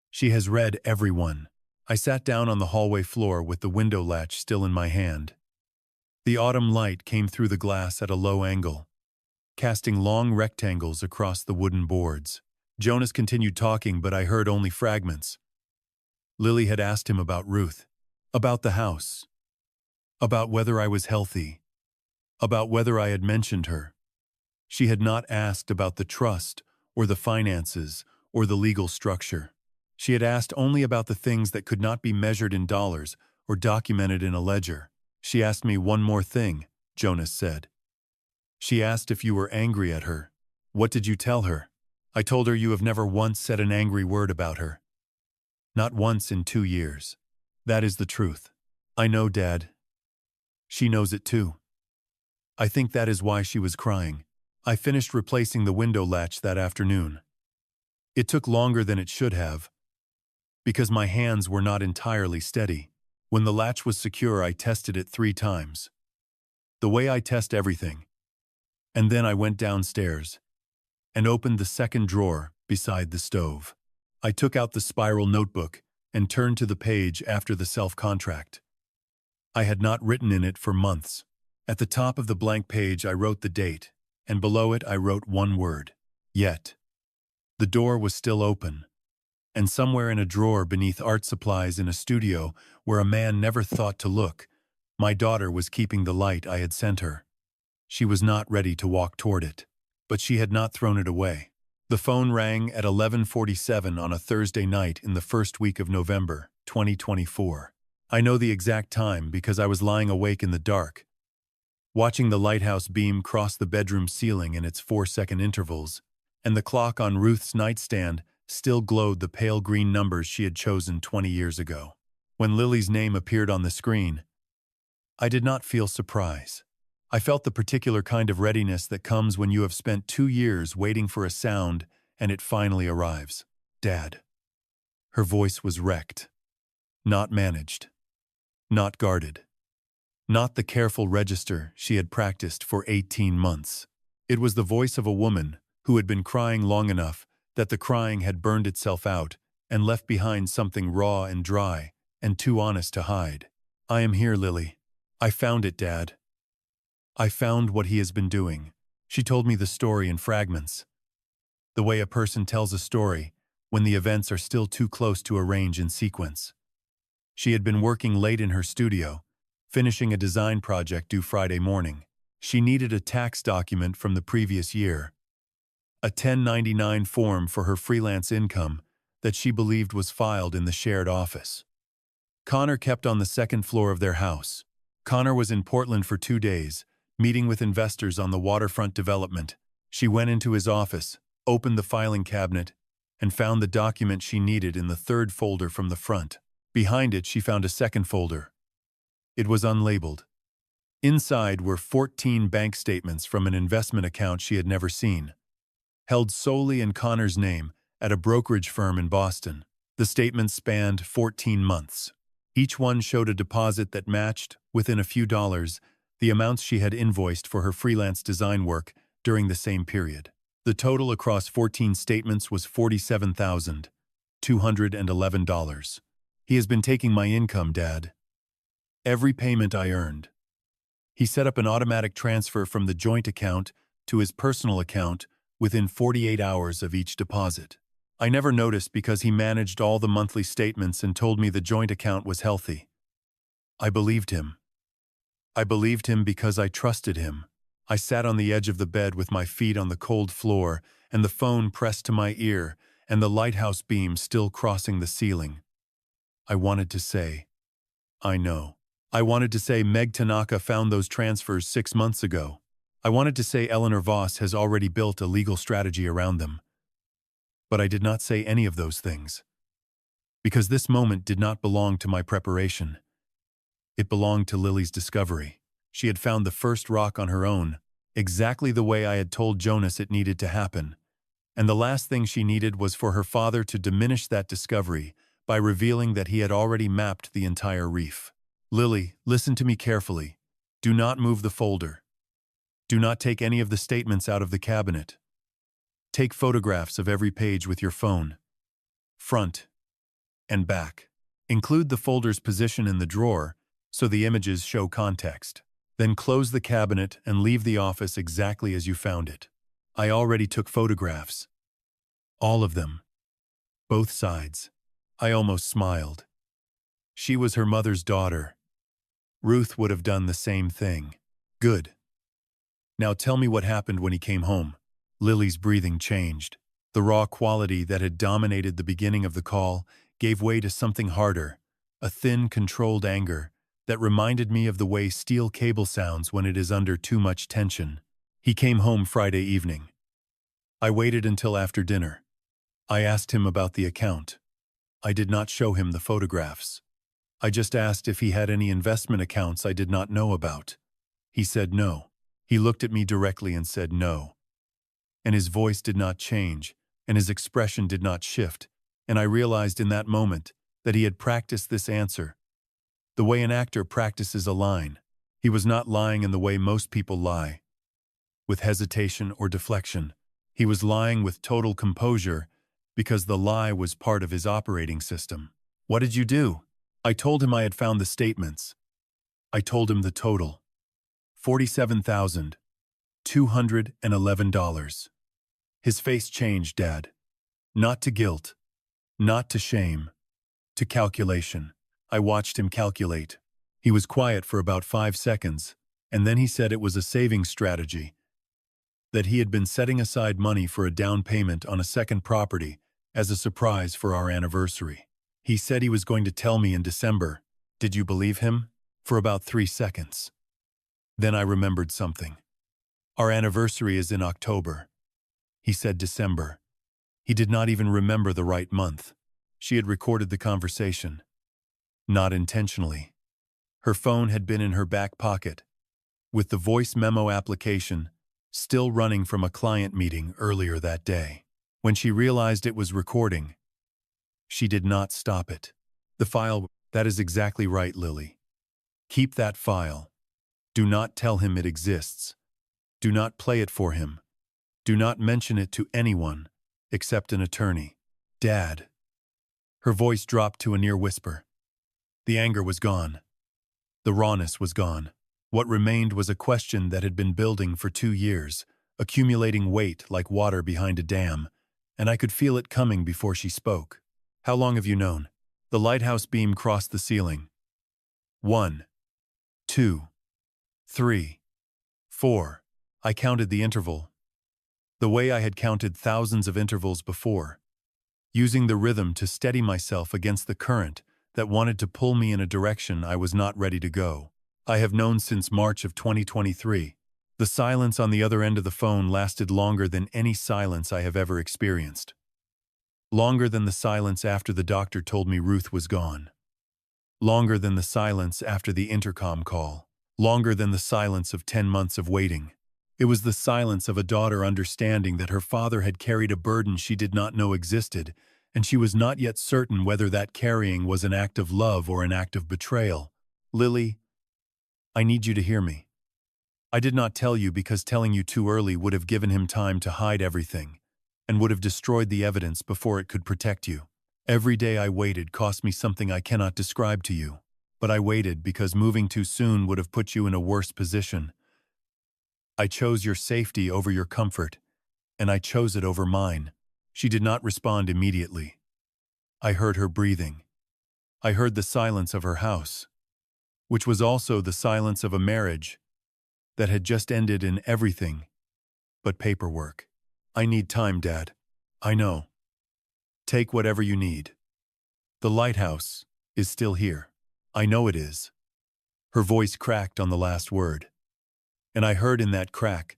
Speaker 1: She has read every one. I sat down on the hallway floor with the window latch still in my hand. The autumn light came through the glass at a low angle, casting long rectangles across the wooden boards. Jonas continued talking, but I heard only fragments. Lily had asked him about Ruth, about the house, about whether I was healthy, about whether I had mentioned her. She had not asked about the trust or the finances or the legal structure. She had asked only about the things that could not be measured in dollars or documented in a ledger. She asked me one more thing, Jonas said. She asked if you were angry at her. What did you tell her? I told her you have never once said an angry word about her. Not once in 2 years. That is the truth. I know, Dad. She knows it too. I think that is why she was crying. I finished replacing the window latch that afternoon. It took longer than it should have, because my hands were not entirely steady. When the latch was secure, I tested it 3 times. The way I test everything. And then I went downstairs and opened the second drawer beside the stove. I took out the spiral notebook and turned to the page after the self-contract. I had not written in it for months. At the top of the blank page I wrote the date, and below it I wrote one word, yet. The door was still open, and somewhere in a drawer beneath art supplies in a studio where a man never thought to look, my daughter was keeping the light I had sent her. She was not ready to walk toward it, but she had not thrown it away. The phone rang at 11:47 on a Thursday night in the first week of November, 2024. I know the exact time because I was lying awake in the dark, watching the lighthouse beam cross the bedroom ceiling in its 4-second intervals, and the clock on Ruth's nightstand still glowed the pale green numbers she had chosen 20 years ago. When Lily's name appeared on the screen, I did not feel surprise. I felt the particular kind of readiness that comes when you have spent 2 years waiting for a sound and it finally arrives. Dad. Her voice was wrecked. Not managed. Not guarded. Not the careful register she had practiced for 18 months. It was the voice of a woman who had been crying long enough that the crying had burned itself out and left behind something raw and dry and too honest to hide. I am here, Lily. I found it, Dad. I found what he has been doing. She told me the story in fragments. The way a person tells a story when the events are still too close to arrange in sequence. She had been working late in her studio, finishing a design project due Friday morning. She needed a tax document from the previous year, a 1099 form for her freelance income that she believed was filed in the shared office. Connor kept on the second floor of their house. Connor was in Portland for 2 days, meeting with investors on the waterfront development. She went into his office, opened the filing cabinet, and found the document she needed in the third folder from the front. Behind it, she found a second folder. It was unlabeled. Inside were 14 bank statements from an investment account she had never seen, held solely in Connor's name at a brokerage firm in Boston. The statements spanned 14 months. Each one showed a deposit that matched, within a few dollars, the amounts she had invoiced for her freelance design work during the same period. The total across 14 statements was $47,211. He has been taking my income, Dad. Every payment I earned. He set up an automatic transfer from the joint account to his personal account within 48 hours of each deposit. I never noticed because he managed all the monthly statements and told me the joint account was healthy. I believed him. I believed him because I trusted him. I sat on the edge of the bed with my feet on the cold floor and the phone pressed to my ear and the lighthouse beam still crossing the ceiling. I wanted to say, I know. I wanted to say Meg Tanaka found those transfers 6 months ago. I wanted to say Eleanor Voss has already built a legal strategy around them. But I did not say any of those things. Because this moment did not belong to my preparation. It belonged to Lily's discovery. She had found the first rock on her own, exactly the way I had told Jonas it needed to happen. And the last thing she needed was for her father to diminish that discovery by revealing that he had already mapped the entire reef. Lily, listen to me carefully. Do not move the folder. Do not take any of the statements out of the cabinet. Take photographs of every page with your phone, front and back. Include the folder's position in the drawer so the images show context. Then close the cabinet and leave the office exactly as you found it. I already took photographs. All of them. Both sides. I almost smiled. She was her mother's daughter. Ruth would have done the same thing. Good. Now tell me what happened when he came home. Lily's breathing changed. The raw quality that had dominated the beginning of the call gave way to something harder, a thin, controlled anger that reminded me of the way steel cable sounds when it is under too much tension. He came home Friday evening. I waited until after dinner. I asked him about the account. I did not show him the photographs. I just asked if he had any investment accounts I did not know about. He said no. He looked at me directly and said no. And his voice did not change, and his expression did not shift, and I realized in that moment that he had practiced this answer, the way an actor practices a line. He was not lying in the way most people lie, with hesitation or deflection. He was lying with total composure because the lie was part of his operating system. What did you do? I told him I had found the statements. I told him the total. $47,211. His face changed, Dad. Not to guilt, not to shame, to calculation. I watched him calculate. He was quiet for about 5 seconds, and then he said it was a saving strategy, that he had been setting aside money for a down payment on a second property as a surprise for our anniversary. He said he was going to tell me in December. Did you believe him? For about 3 seconds. Then I remembered something. Our anniversary is in October. He said December. He did not even remember the right month. She had recorded the conversation. Not intentionally. Her phone had been in her back pocket, with the voice memo application still running from a client meeting earlier that day. When she realized it was recording, she did not stop it. The file, that is exactly right, Lily. Keep that file. Do not tell him it exists. Do not play it for him. Do not mention it to anyone, except an attorney. Dad. Her voice dropped to a near whisper. The anger was gone. The rawness was gone. What remained was a question that had been building for 2 years, accumulating weight like water behind a dam, and I could feel it coming before she spoke. How long have you known? The lighthouse beam crossed the ceiling. 1, 2, 3, 4. I counted the interval. The way I had counted thousands of intervals before, using the rhythm to steady myself against the current that wanted to pull me in a direction I was not ready to go. I have known since March of 2023. The silence on the other end of the phone lasted longer than any silence I have ever experienced. Longer than the silence after the doctor told me Ruth was gone. Longer than the silence after the intercom call. Longer than the silence of 10 months of waiting. It was the silence of a daughter understanding that her father had carried a burden she did not know existed, and she was not yet certain whether that carrying was an act of love or an act of betrayal. Lily, I need you to hear me. I did not tell you because telling you too early would have given him time to hide everything, and would have destroyed the evidence before it could protect you. Every day I waited cost me something I cannot describe to you, but I waited because moving too soon would have put you in a worse position. I chose your safety over your comfort, and I chose it over mine. She did not respond immediately. I heard her breathing. I heard the silence of her house, which was also the silence of a marriage that had just ended in everything but paperwork. I need time, Dad. I know. Take whatever you need. The lighthouse is still here. I know it is. Her voice cracked on the last word. And I heard in that crack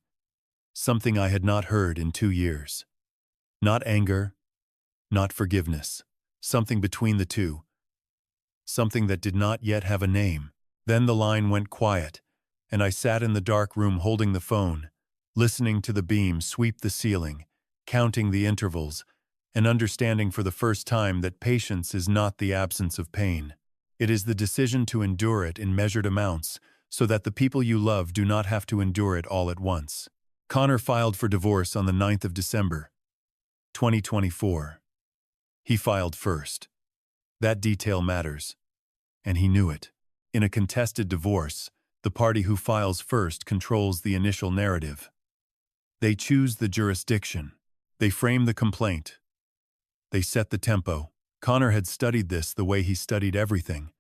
Speaker 1: something I had not heard in 2 years. Not anger, not forgiveness. Something between the two. Something that did not yet have a name. Then the line went quiet, and I sat in the dark room holding the phone, listening to the beam sweep the ceiling, counting the intervals, and understanding for the first time that patience is not the absence of pain. It is the decision to endure it in measured amounts so that the people you love do not have to endure it all at once. Connor filed for divorce on the 9th of December, 2024. He filed first. That detail matters, and he knew it. In a contested divorce, the party who files first controls the initial narrative. They choose the jurisdiction. They frame the complaint. They set the tempo. Connor had studied this the way he studied everything,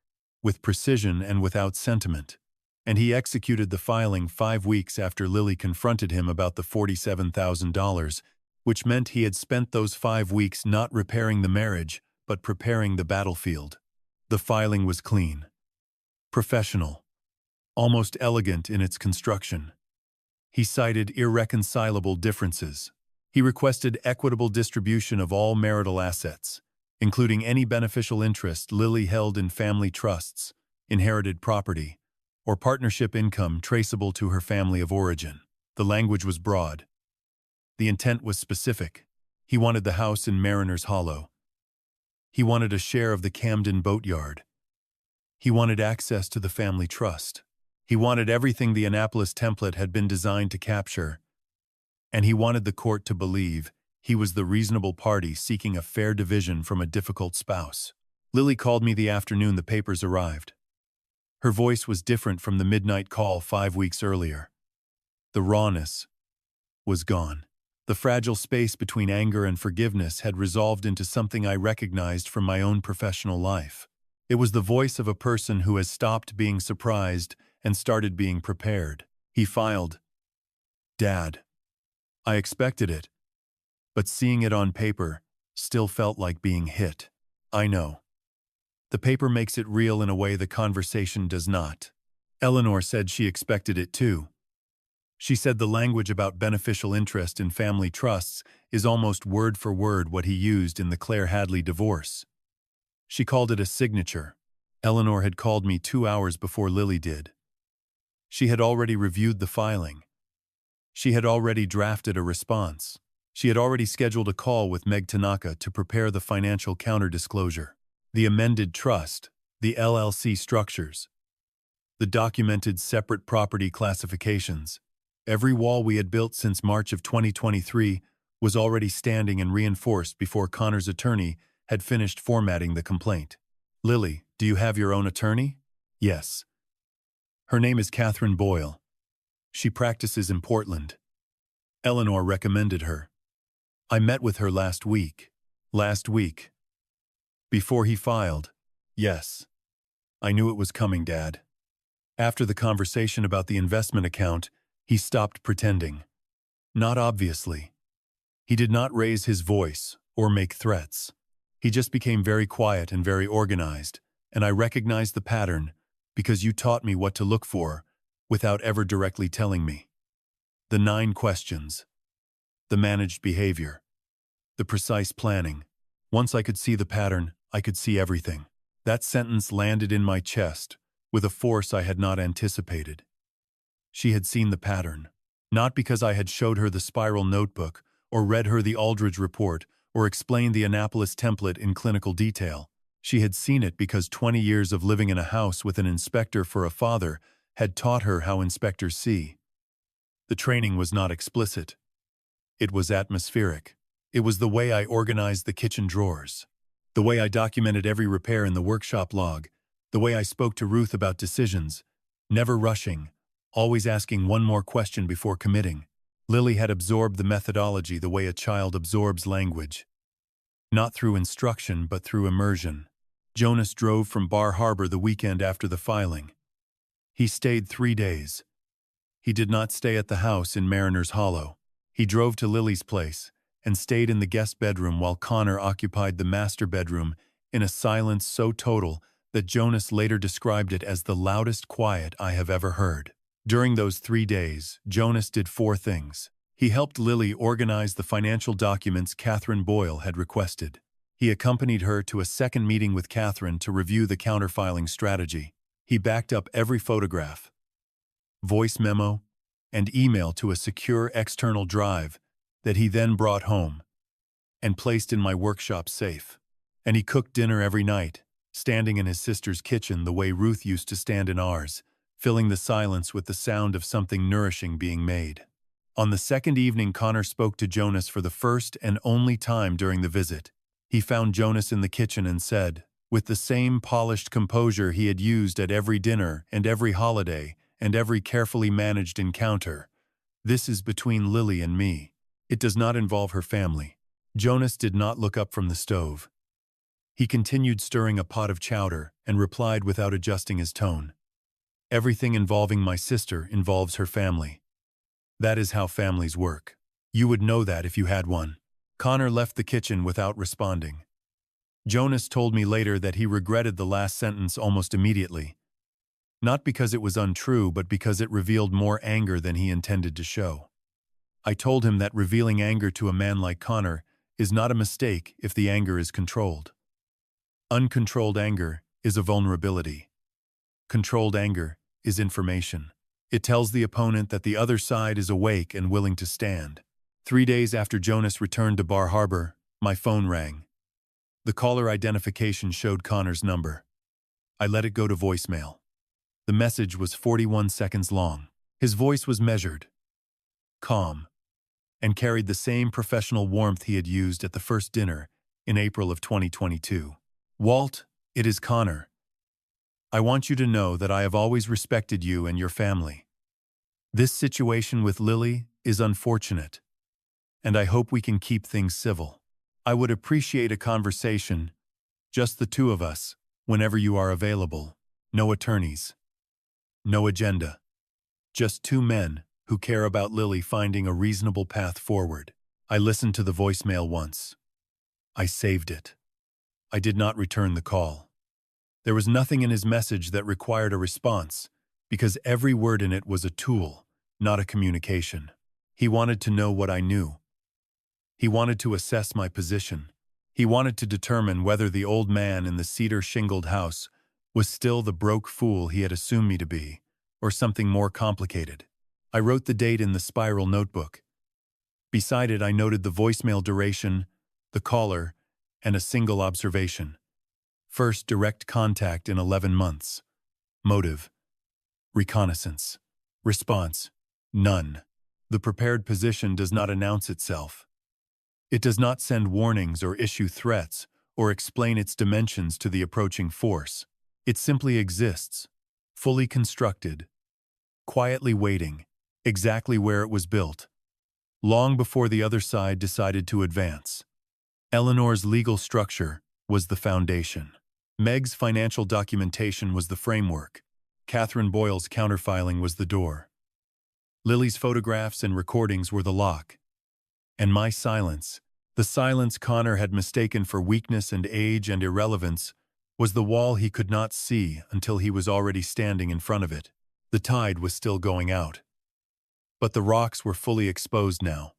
Speaker 1: with precision and without sentiment. And he executed the filing 5 weeks after Lily confronted him about the $47,000, which meant he had spent those 5 weeks not repairing the marriage, but preparing the battlefield. The filing was clean, professional, almost elegant in its construction. He cited irreconcilable differences. He requested equitable distribution of all marital assets, including any beneficial interest Lily held in family trusts, inherited property, or partnership income traceable to her family of origin. The language was broad. The intent was specific. He wanted the house in Mariner's Hollow. He wanted a share of the Camden boatyard. He wanted access to the family trust. He wanted everything the Annapolis template had been designed to capture. And he wanted the court to believe he was the reasonable party seeking a fair division from a difficult spouse. Lily called me the afternoon the papers arrived. Her voice was different from the midnight call 5 weeks earlier. The rawness was gone. The fragile space between anger and forgiveness had resolved into something I recognized from my own professional life. It was the voice of a person who has stopped being surprised and started being prepared. He filed, "Dad, I expected it, but seeing it on paper still felt like being hit. I know. The paper makes it real in a way the conversation does not." Eleanor said she expected it too. She said the language about beneficial interest in family trusts is almost word for word what he used in the Claire Hadley divorce. She called it a signature. Eleanor had called me 2 hours before Lily did. She had already reviewed the filing. She had already drafted a response. She had already scheduled a call with Meg Tanaka to prepare the financial counter-disclosure, the amended trust, the LLC structures, the documented separate property classifications. Every wall we had built since March of 2023 was already standing and reinforced before Connor's attorney had finished formatting the complaint. "Lily, do you have your own attorney?" "Yes. Her name is Catherine Boyle. She practices in Portland. Eleanor recommended her. I met with her last week." "Last week? Before he filed?" "Yes. I knew it was coming, Dad." After the conversation about the investment account, he stopped pretending. Not obviously. He did not raise his voice or make threats. He just became very quiet and very organized, and I recognized the pattern because you taught me what to look for without ever directly telling me. The 9 questions. The managed behavior. The precise planning. Once I could see the pattern, I could see everything. That sentence landed in my chest with a force I had not anticipated. She had seen the pattern. Not because I had showed her the spiral notebook, or read her the Aldridge report, or explained the Annapolis template in clinical detail. She had seen it because 20 years of living in a house with an inspector for a father had taught her how inspectors see. The training was not explicit. It was atmospheric. It was the way I organized the kitchen drawers, the way I documented every repair in the workshop log, the way I spoke to Ruth about decisions, never rushing, always asking one more question before committing. Lily had absorbed the methodology the way a child absorbs language. Not through instruction, but through immersion. Jonas drove from Bar Harbor the weekend after the filing. He stayed 3 days. He did not stay at the house in Mariner's Hollow. He drove to Lily's place and stayed in the guest bedroom while Connor occupied the master bedroom in a silence so total that Jonas later described it as the loudest quiet I have ever heard. During those 3 days, Jonas did 4 things. He helped Lily organize the financial documents Catherine Boyle had requested. He accompanied her to a second meeting with Catherine to review the counterfiling strategy. He backed up every photograph, voice memo, and email to a secure external drive that he then brought home and placed in my workshop safe. And he cooked dinner every night, standing in his sister's kitchen the way Ruth used to stand in ours, filling the silence with the sound of something nourishing being made. On the second evening, Connor spoke to Jonas for the first and only time during the visit. He found Jonas in the kitchen and said, with the same polished composure he had used at every dinner and every holiday and every carefully managed encounter, "This is between Lily and me. It does not involve her family." Jonas did not look up from the stove. He continued stirring a pot of chowder and replied without adjusting his tone, "Everything involving my sister involves her family. That is how families work. You would know that if you had one." Connor left the kitchen without responding. Jonas told me later that he regretted the last sentence almost immediately, not because it was untrue, but because it revealed more anger than he intended to show. I told him that revealing anger to a man like Connor is not a mistake if the anger is controlled. Uncontrolled anger is a vulnerability. Controlled anger is information. It tells the opponent that the other side is awake and willing to stand. 3 days after Jonas returned to Bar Harbor, my phone rang. The caller identification showed Connor's number. I let it go to voicemail. The message was 41 seconds long. His voice was measured, calm, and carried the same professional warmth he had used at the first dinner in April of 2022. "Walt, it is Connor. I want you to know that I have always respected you and your family. This situation with Lily is unfortunate, and I hope we can keep things civil. I would appreciate a conversation, just the two of us, whenever you are available. No attorneys. No agenda. Just two men who care about Lily finding a reasonable path forward." I listened to the voicemail once. I saved it. I did not return the call. There was nothing in his message that required a response, because every word in it was a tool, not a communication. He wanted to know what I knew. He wanted to assess my position. He wanted to determine whether the old man in the cedar-shingled house was still the broke fool he had assumed me to be, or something more complicated. I wrote the date in the spiral notebook. Beside it, I noted the voicemail duration, the caller, and a single observation. First direct contact in 11 months. Motive: reconnaissance. Response: none. The prepared position does not announce itself. It does not send warnings or issue threats or explain its dimensions to the approaching force. It simply exists, fully constructed, quietly waiting, exactly where it was built, long before the other side decided to advance. Eleanor's legal structure was the foundation. Meg's financial documentation was the framework. Catherine Boyle's counterfiling was the door. Lily's photographs and recordings were the lock. And my silence, the silence Connor had mistaken for weakness and age and irrelevance, was the wall he could not see until he was already standing in front of it. The tide was still going out. But the rocks were fully exposed now.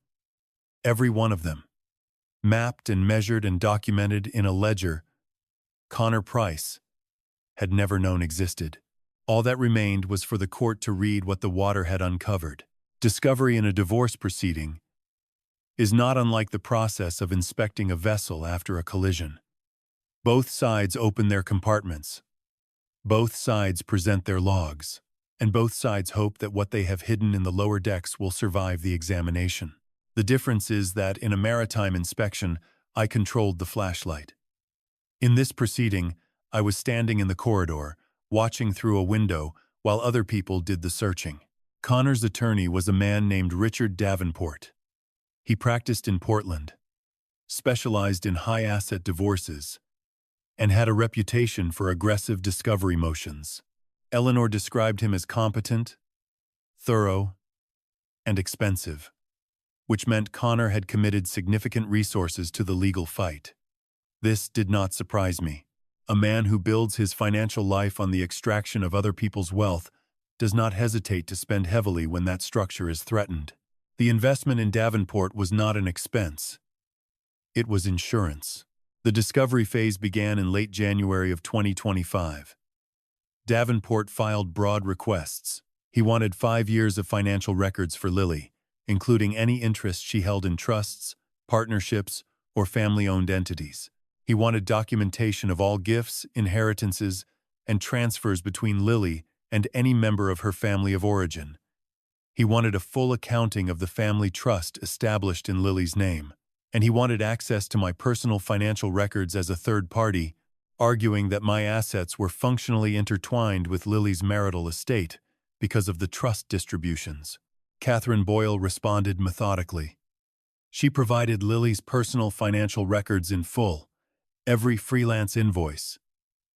Speaker 1: Every one of them. Mapped and measured and documented in a ledger Connor Price had never known existed. All that remained was for the court to read what the water had uncovered. Discovery in a divorce proceeding is not unlike the process of inspecting a vessel after a collision. Both sides open their compartments. Both sides present their logs. And both sides hope that what they have hidden in the lower decks will survive the examination. The difference is that in a maritime inspection, I controlled the flashlight. In this proceeding, I was standing in the corridor, watching through a window while other people did the searching. Connor's attorney was a man named Richard Davenport. He practiced in Portland, specialized in high-asset divorces, and had a reputation for aggressive discovery motions. Eleanor described him as competent, thorough, and expensive, which meant Connor had committed significant resources to the legal fight. This did not surprise me. A man who builds his financial life on the extraction of other people's wealth does not hesitate to spend heavily when that structure is threatened. The investment in Davenport was not an expense. It was insurance. The discovery phase began in late January of 2025. Davenport filed broad requests. He wanted 5 years of financial records for Lily, including any interest she held in trusts, partnerships, or family-owned entities. He wanted documentation of all gifts, inheritances, and transfers between Lily and any member of her family of origin. He wanted a full accounting of the family trust established in Lily's name, and he wanted access to my personal financial records as a third party, arguing that my assets were functionally intertwined with Lily's marital estate because of the trust distributions. Catherine Boyle responded methodically. She provided Lily's personal financial records in full, every freelance invoice,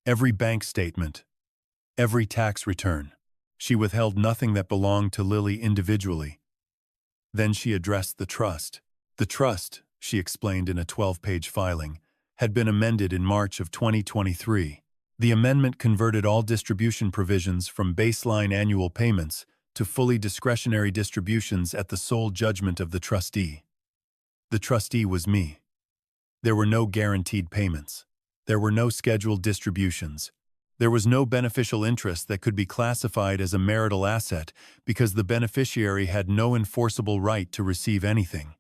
Speaker 1: every bank statement, every tax return. She withheld nothing that belonged to Lily individually. Then she addressed the trust. The trust, she explained in a 12-page filing, had been amended in March of 2023. The amendment converted all distribution provisions from baseline annual payments to fully discretionary distributions at the sole judgment of the trustee. The trustee was me. There were no guaranteed payments. There were no scheduled distributions. There was no beneficial interest that could be classified as a marital asset because the beneficiary had no enforceable right to receive anything.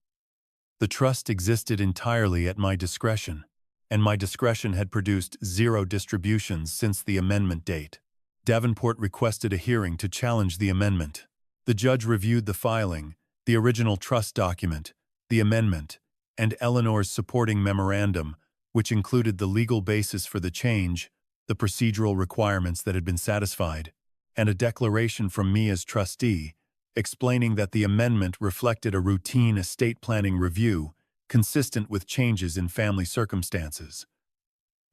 Speaker 1: The trust existed entirely at my discretion, and my discretion had produced 0 distributions since the amendment date. Davenport requested a hearing to challenge the amendment. The judge reviewed the filing, the original trust document, the amendment, and Eleanor's supporting memorandum, which included the legal basis for the change, the procedural requirements that had been satisfied, and a declaration from me as trustee, explaining that the amendment reflected a routine estate planning review consistent with changes in family circumstances.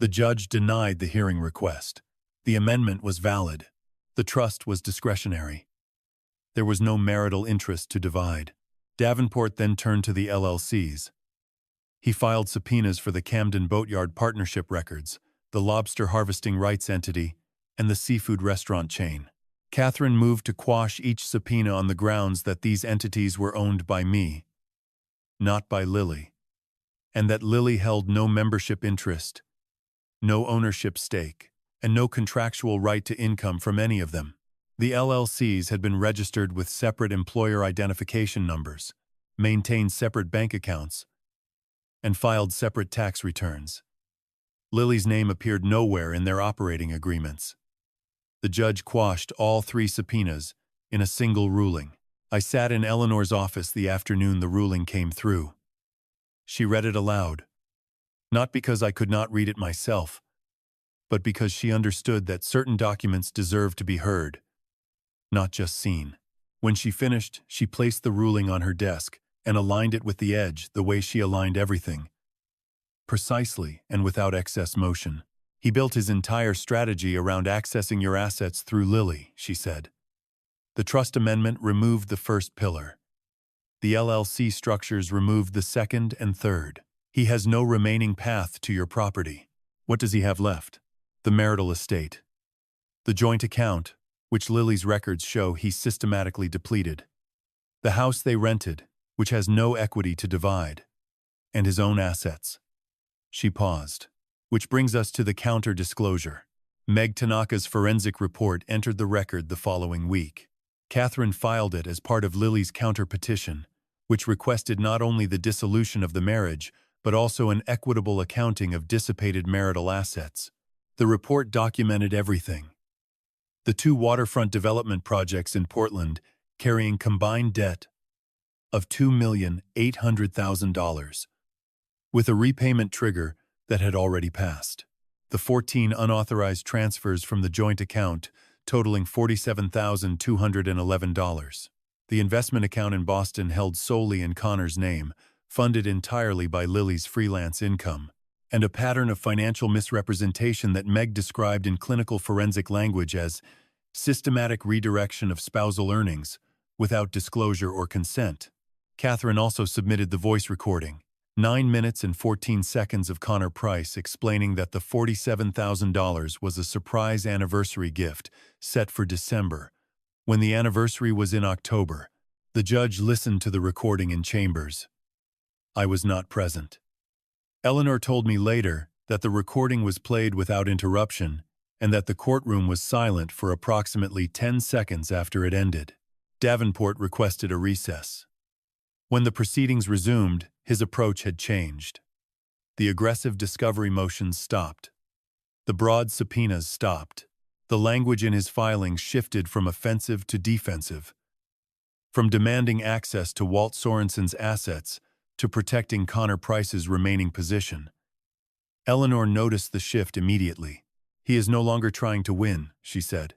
Speaker 1: The judge denied the hearing request. The amendment was valid. The trust was discretionary. There was no marital interest to divide. Davenport then turned to the LLCs. He filed subpoenas for the Camden Boatyard Partnership records, the lobster harvesting rights entity, and the seafood restaurant chain. Catherine moved to quash each subpoena on the grounds that these entities were owned by me, not by Lily, and that Lily held no membership interest, no ownership stake, and no contractual right to income from any of them. The LLCs had been registered with separate employer identification numbers, maintained separate bank accounts, and filed separate tax returns. Lily's name appeared nowhere in their operating agreements. The judge quashed all 3 subpoenas in a single ruling. I sat in Eleanor's office the afternoon the ruling came through. She read it aloud, not because I could not read it myself, but because she understood that certain documents deserved to be heard, not just seen. When she finished, she placed the ruling on her desk and aligned it with the edge the way she aligned everything, precisely and without excess motion. He built his entire strategy around accessing your assets through Lily, she said. The trust amendment removed the first pillar. The LLC structures removed the second and third. He has no remaining path to your property. What does he have left? The marital estate. The joint account, which Lily's records show he systematically depleted. The house they rented, which has no equity to divide. And his own assets. She paused. Which brings us to the counter-disclosure. Meg Tanaka's forensic report entered the record the following week. Catherine filed it as part of Lily's counter-petition, which requested not only the dissolution of the marriage, but also an equitable accounting of dissipated marital assets. The report documented everything. The 2 waterfront development projects in Portland, carrying combined debt of $2,800,000, with a repayment trigger that had already passed. The 14 unauthorized transfers from the joint account, totaling $47,211. The investment account in Boston held solely in Connor's name, funded entirely by Lily's freelance income, and a pattern of financial misrepresentation that Meg described in clinical forensic language as systematic redirection of spousal earnings without disclosure or consent. Catherine also submitted the voice recording, 9 minutes and 14 seconds of Connor Price explaining that the $47,000 was a surprise anniversary gift set for December. When the anniversary was in October, the judge listened to the recording in chambers. I was not present. Eleanor told me later that the recording was played without interruption and that the courtroom was silent for approximately 10 seconds after it ended. Davenport requested a recess. When the proceedings resumed, his approach had changed. The aggressive discovery motions stopped. The broad subpoenas stopped. The language in his filings shifted from offensive to defensive, from demanding access to Walt Sorensen's assets to protecting Connor Price's remaining position. Eleanor noticed the shift immediately. "He is no longer trying to win," she said.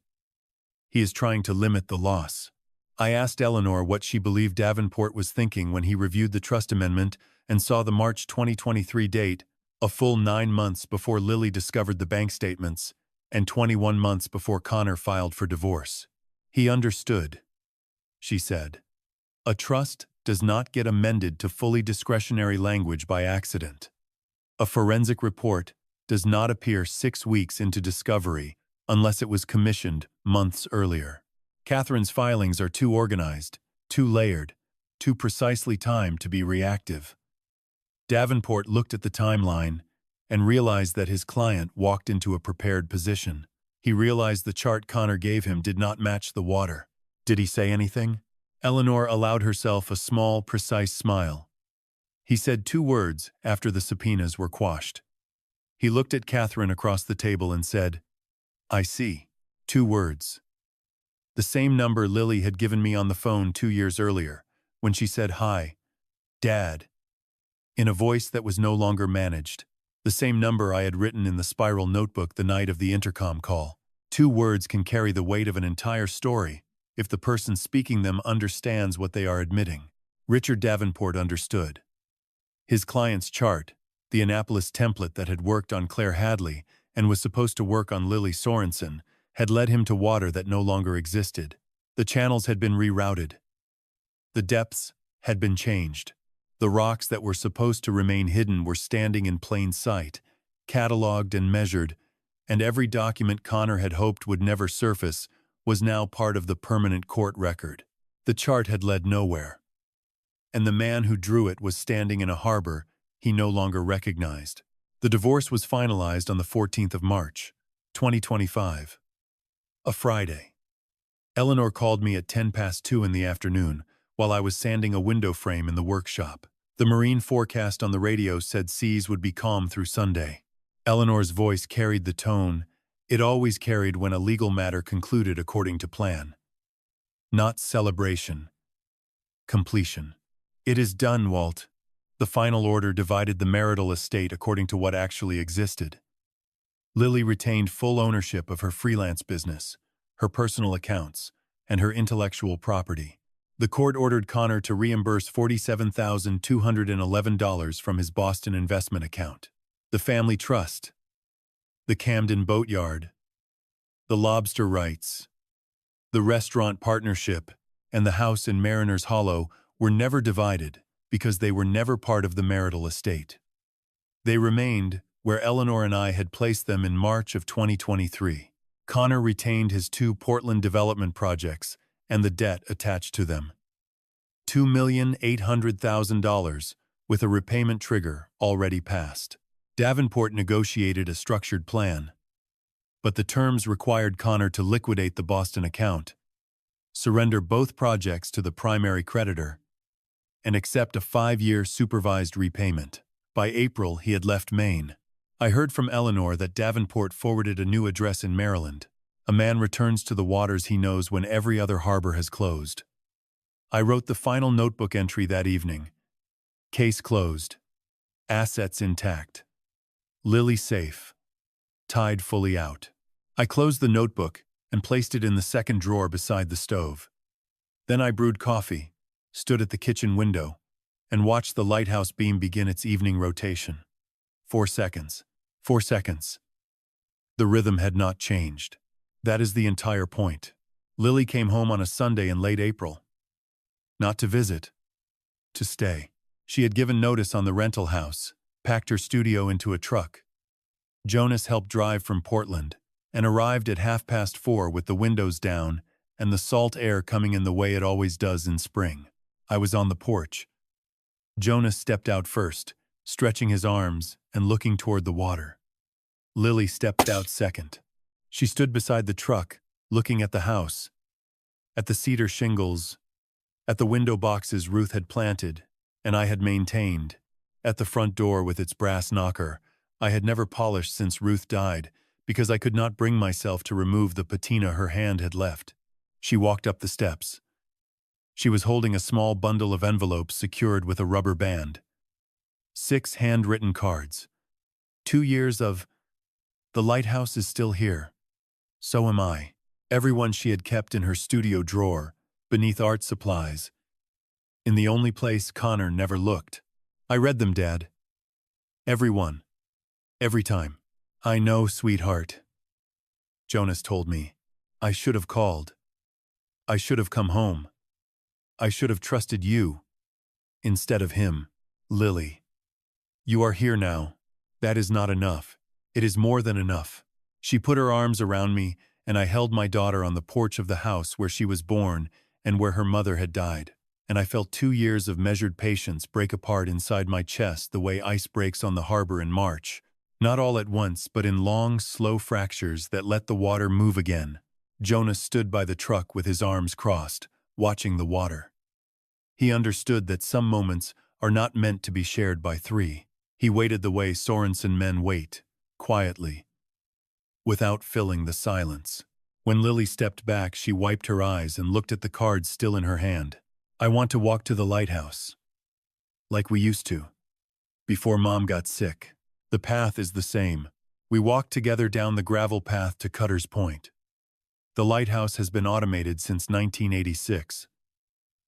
Speaker 1: "He is trying to limit the loss." I asked Eleanor what she believed Davenport was thinking when he reviewed the trust amendment and saw the March 2023 date, a full 9 months before Lily discovered the bank statements and 21 months before Connor filed for divorce. "He understood," she said. "A trust does not get amended to fully discretionary language by accident. A forensic report does not appear 6 weeks into discovery unless it was commissioned months earlier. Catherine's filings are too organized, too layered, too precisely timed to be reactive." Davenport looked at the timeline and realized that his client walked into a prepared position. He realized the chart Connor gave him did not match the water. "Did he say anything?" Eleanor allowed herself a small, precise smile. "He said 2 words after the subpoenas were quashed. He looked at Catherine across the table and said, 'I see.' 2 words. The same number Lily had given me on the phone 2 years earlier, when she said, 'Hi, Dad,' in a voice that was no longer managed. The same number I had written in the spiral notebook the night of the intercom call. 2 words can carry the weight of an entire story if the person speaking them understands what they are admitting." Richard Davenport understood. His client's chart, the Annapolis template that had worked on Claire Hadley and was supposed to work on Lily Sorensen, had led him to water that no longer existed. The channels had been rerouted. The depths had been changed. The rocks that were supposed to remain hidden were standing in plain sight, cataloged and measured, and every document Connor had hoped would never surface was now part of the permanent court record. The chart had led nowhere, and the man who drew it was standing in a harbor he no longer recognized. The divorce was finalized on the 14th of March, 2025. A Friday. Eleanor called me at 2:10 in the afternoon while I was sanding a window frame in the workshop. The marine forecast on the radio said seas would be calm through Sunday. Eleanor's voice carried the tone it always carried when a legal matter concluded according to plan. Not celebration. Completion. "It is done, Walt." The final order divided the marital estate according to what actually existed. Lily retained full ownership of her freelance business, her personal accounts, and her intellectual property. The court ordered Connor to reimburse $47,211 from his Boston investment account. The family trust, the Camden boatyard, the lobster rights, the restaurant partnership, and the house in Mariner's Hollow were never divided because they were never part of the marital estate. They remained where Eleanor and I had placed them in March of 2023. Connor retained his 2 Portland development projects and the debt attached to them. $2,800,000 with a repayment trigger already passed. Davenport negotiated a structured plan, but the terms required Connor to liquidate the Boston account, surrender both projects to the primary creditor, and accept a 5-year supervised repayment. By April, he had left Maine. I heard from Eleanor that Davenport forwarded a new address in Maryland. A man returns to the waters he knows when every other harbor has closed. I wrote the final notebook entry that evening. Case closed. Assets intact. Lily safe. Tide fully out. I closed the notebook and placed it in the second drawer beside the stove. Then I brewed coffee, stood at the kitchen window, and watched the lighthouse beam begin its evening rotation. 4 seconds. 4 seconds. The rhythm had not changed. That is the entire point. Lily came home on a Sunday in late April. Not to visit. To stay. She had given notice on the rental house, packed her studio into a truck. Jonas helped drive from Portland and arrived at 4:30 with the windows down and the salt air coming in the way it always does in spring. I was on the porch. Jonas stepped out first, stretching his arms and looking toward the water. Lily stepped out second. She stood beside the truck, looking at the house, at the cedar shingles, at the window boxes Ruth had planted, and I had maintained, at the front door with its brass knocker I had never polished since Ruth died, because I could not bring myself to remove the patina her hand had left. She walked up the steps. She was holding a small bundle of envelopes secured with a rubber band. 6 handwritten cards. 2 years of, "The lighthouse is still here. So am I." Everyone she had kept in her studio drawer, beneath art supplies, in the only place Connor never looked. "I read them, Dad. Every one. Every time." "I know, sweetheart," Jonas told me. "I should have called. I should have come home. I should have trusted you instead of him." "Lily, you are here now. That is not enough. It is more than enough." She put her arms around me, and I held my daughter on the porch of the house where she was born and where her mother had died. And I felt 2 years of measured patience break apart inside my chest the way ice breaks on the harbor in March. Not all at once, but in long, slow fractures that let the water move again. Jonas stood by the truck with his arms crossed, watching the water. He understood that some moments are not meant to be shared by 3. He waited the way Sorensen men wait, quietly, without filling the silence. When Lily stepped back, she wiped her eyes and looked at the cards still in her hand. "I want to walk to the lighthouse, like we used to, before Mom got sick. The path is the same. We walked together down the gravel path to Cutter's Point. The lighthouse has been automated since 1986.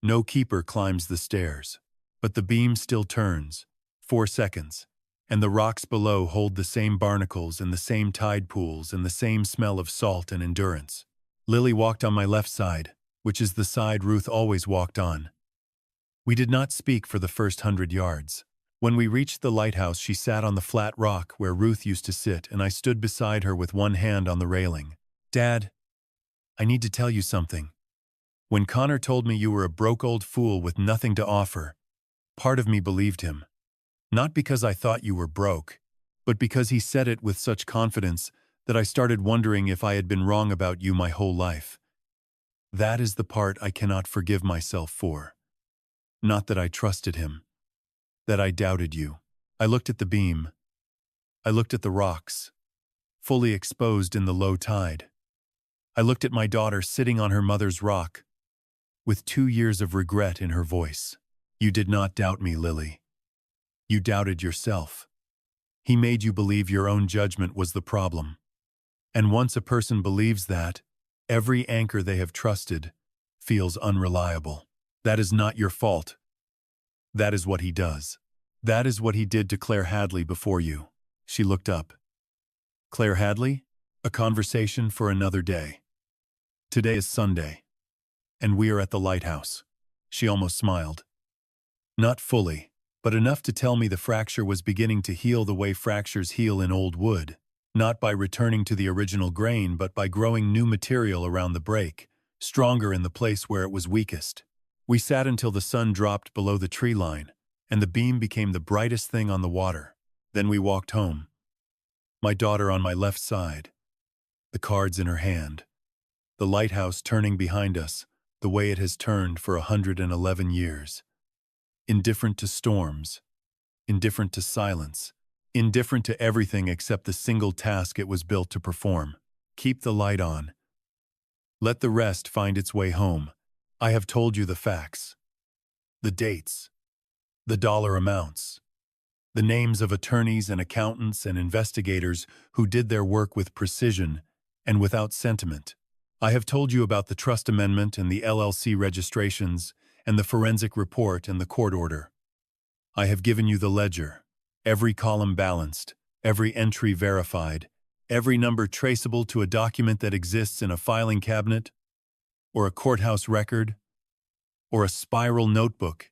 Speaker 1: No keeper climbs the stairs, but the beam still turns, 4 seconds, and the rocks below hold the same barnacles and the same tide pools and the same smell of salt and endurance." Lily walked on my left side, which is the side Ruth always walked on. We did not speak for the first 100 yards. When we reached the lighthouse, she sat on the flat rock where Ruth used to sit, and I stood beside her with one hand on the railing. "Dad, I need to tell you something. When Connor told me you were a broke old fool with nothing to offer, part of me believed him. Not because I thought you were broke, but because he said it with such confidence that I started wondering if I had been wrong about you my whole life. That is the part I cannot forgive myself for. Not that I trusted him, that I doubted you." I looked at the beam. I looked at the rocks, fully exposed in the low tide. I looked at my daughter sitting on her mother's rock, with 2 years of regret in her voice. "You did not doubt me, Lily. You doubted yourself. He made you believe your own judgment was the problem. And once a person believes that, every anchor they have trusted feels unreliable. That is not your fault. That is what he does. That is what he did to Claire Hadley before you." She looked up. "Claire Hadley? A conversation for another day. Today is Sunday, and we are at the lighthouse." She almost smiled. "Not fully, but enough to tell me the fracture was beginning to heal the way fractures heal in old wood, not by returning to the original grain, but by growing new material around the break, stronger in the place where it was weakest." We sat until the sun dropped below the tree line, and the beam became the brightest thing on the water. Then we walked home. My daughter on my left side, the cards in her hand, the lighthouse turning behind us the way it has turned for 111 years. Indifferent to storms, indifferent to silence, indifferent to everything except the single task it was built to perform. Keep the light on. Let the rest find its way home. I have told you the facts, the dates, the dollar amounts, the names of attorneys and accountants and investigators who did their work with precision and without sentiment. I have told you about the trust amendment and the LLC registrations and the forensic report and the court order. I have given you the ledger, every column balanced, every entry verified, every number traceable to a document that exists in a filing cabinet, or a courthouse record, or a spiral notebook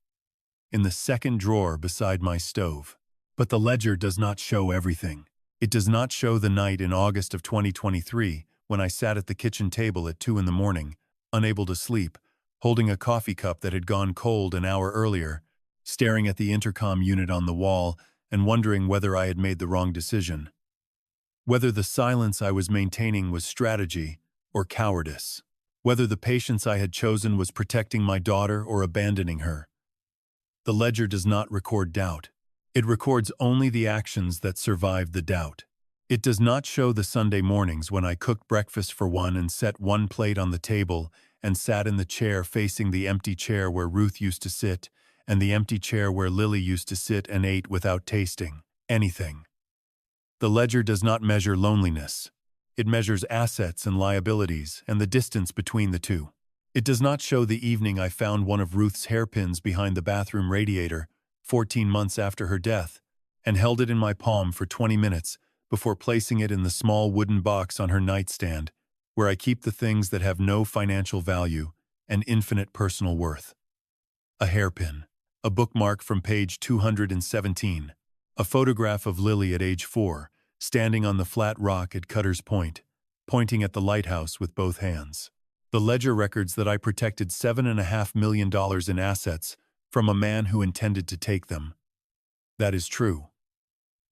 Speaker 1: in the second drawer beside my stove. But the ledger does not show everything. It does not show the night in August of 2023 when I sat at the kitchen table at 2 in the morning, unable to sleep, holding a coffee cup that had gone cold an hour earlier, staring at the intercom unit on the wall and wondering whether I had made the wrong decision. Whether the silence I was maintaining was strategy or cowardice. Whether the patience I had chosen was protecting my daughter or abandoning her. The ledger does not record doubt. It records only the actions that survived the doubt. It does not show the Sunday mornings when I cooked breakfast for one and set one plate on the table and sat in the chair facing the empty chair where Ruth used to sit and the empty chair where Lily used to sit and ate without tasting anything. The ledger does not measure loneliness. It measures assets and liabilities and the distance between the two. It does not show the evening I found one of Ruth's hairpins behind the bathroom radiator, 14 months after her death, and held it in my palm for 20 minutes before placing it in the small wooden box on her nightstand, where I keep the things that have no financial value and infinite personal worth. A hairpin, a bookmark from page 217, a photograph of Lily at age 4, standing on the flat rock at Cutter's Point, pointing at the lighthouse with both hands. The ledger records that I protected $7.5 million in assets from a man who intended to take them. That is true.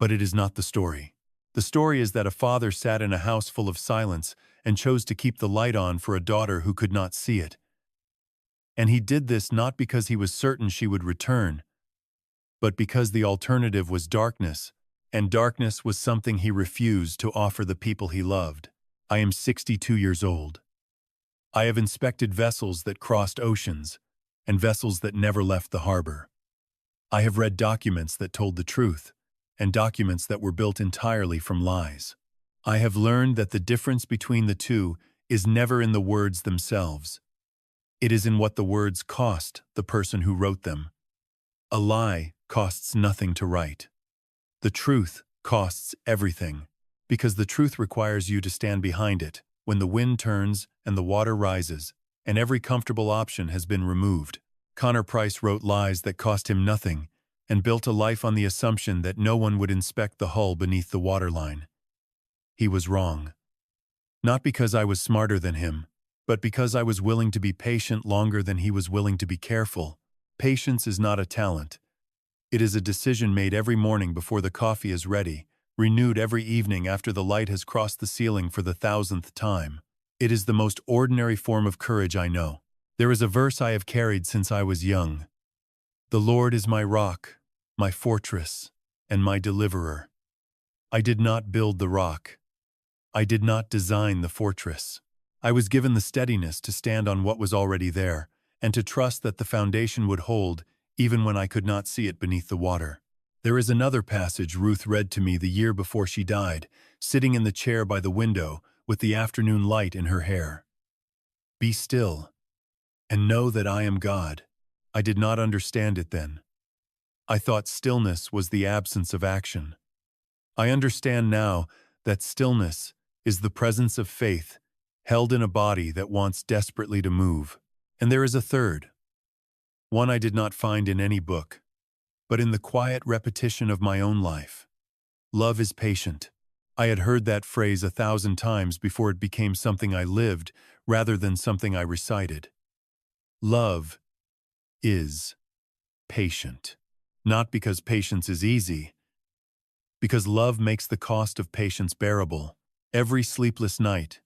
Speaker 1: But it is not the story. The story is that a father sat in a house full of silence and chose to keep the light on for a daughter who could not see it. And he did this not because he was certain she would return, but because the alternative was darkness, and darkness was something he refused to offer the people he loved. I am 62 years old. I have inspected vessels that crossed oceans and vessels that never left the harbor. I have read documents that told the truth and documents that were built entirely from lies. I have learned that the difference between the two is never in the words themselves. It is in what the words cost the person who wrote them. A lie costs nothing to write. The truth costs everything, because the truth requires you to stand behind it when the wind turns and the water rises, and every comfortable option has been removed. Connor Price wrote lies that cost him nothing and built a life on the assumption that no one would inspect the hull beneath the waterline. He was wrong. Not because I was smarter than him, but because I was willing to be patient longer than he was willing to be careful. Patience is not a talent. It is a decision made every morning before the coffee is ready, renewed every evening after the light has crossed the ceiling for the 1,000th time. It is the most ordinary form of courage I know. There is a verse I have carried since I was young. The Lord is my rock, my fortress, and my deliverer. I did not build the rock. I did not design the fortress. I was given the steadiness to stand on what was already there, and to trust that the foundation would hold even when I could not see it beneath the water. There is another passage Ruth read to me the year before she died, sitting in the chair by the window with the afternoon light in her hair. Be still, and know that I am God. I did not understand it then. I thought stillness was the absence of action. I understand now that stillness is the presence of faith held in a body that wants desperately to move. And there is a third, one I did not find in any book, but in the quiet repetition of my own life. Love is patient. I had heard that phrase 1,000 times before it became something I lived rather than something I recited. Love is patient. Not because patience is easy, because love makes the cost of patience bearable. Every sleepless night,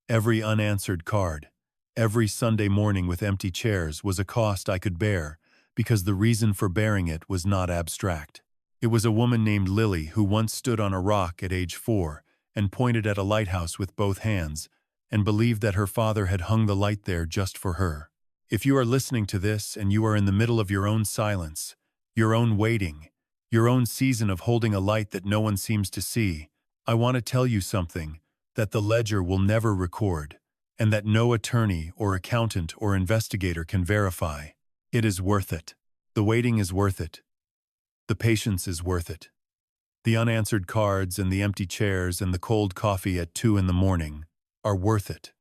Speaker 1: every unanswered card, every Sunday morning with empty chairs was a cost I could bear, because the reason for bearing it was not abstract. It was a woman named Lily who once stood on a rock at age 4 and pointed at a lighthouse with both hands and believed that her father had hung the light there just for her. If you are listening to this and you are in the middle of your own silence, your own waiting, your own season of holding a light that no one seems to see, I want to tell you something that the ledger will never record, and that no attorney or accountant or investigator can verify. It is worth it. The waiting is worth it. The patience is worth it. The unanswered cards and the empty chairs and the cold coffee at 2 in the morning are worth it.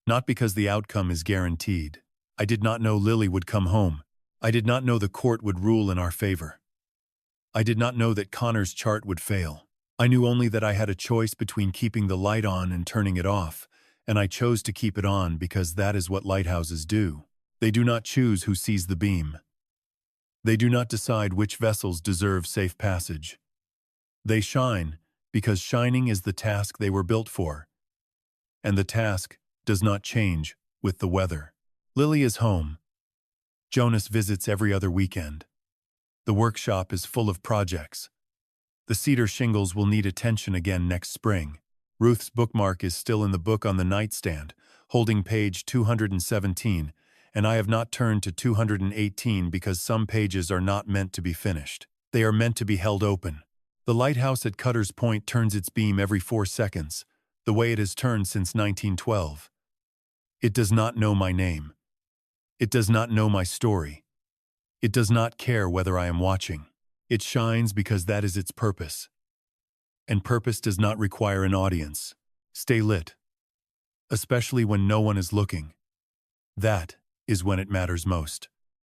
Speaker 1: Not because the outcome is guaranteed. I did not know Lily would come home. I did not know the court would rule in our favor. I did not know that Connor's chart would fail. I knew only that I had a choice between keeping the light on and turning it off, and I chose to keep it on because that is what lighthouses do. They do not choose who sees the beam. They do not decide which vessels deserve safe passage. They shine because shining is the task they were built for, and the task does not change with the weather. Lily is home. Jonas visits every other weekend. The workshop is full of projects. The cedar shingles will need attention again next spring. Ruth's bookmark is still in the book on the nightstand, holding page 217, and I have not turned to 218 because some pages are not meant to be finished. They are meant to be held open. The lighthouse at Cutter's Point turns its beam every 4 seconds, the way it has turned since 1912. It does not know my name. It does not know my story. It does not care whether I am watching. It shines because that is its purpose. And purpose does not require an audience. Stay lit. Especially when no one is looking. That is when it matters most.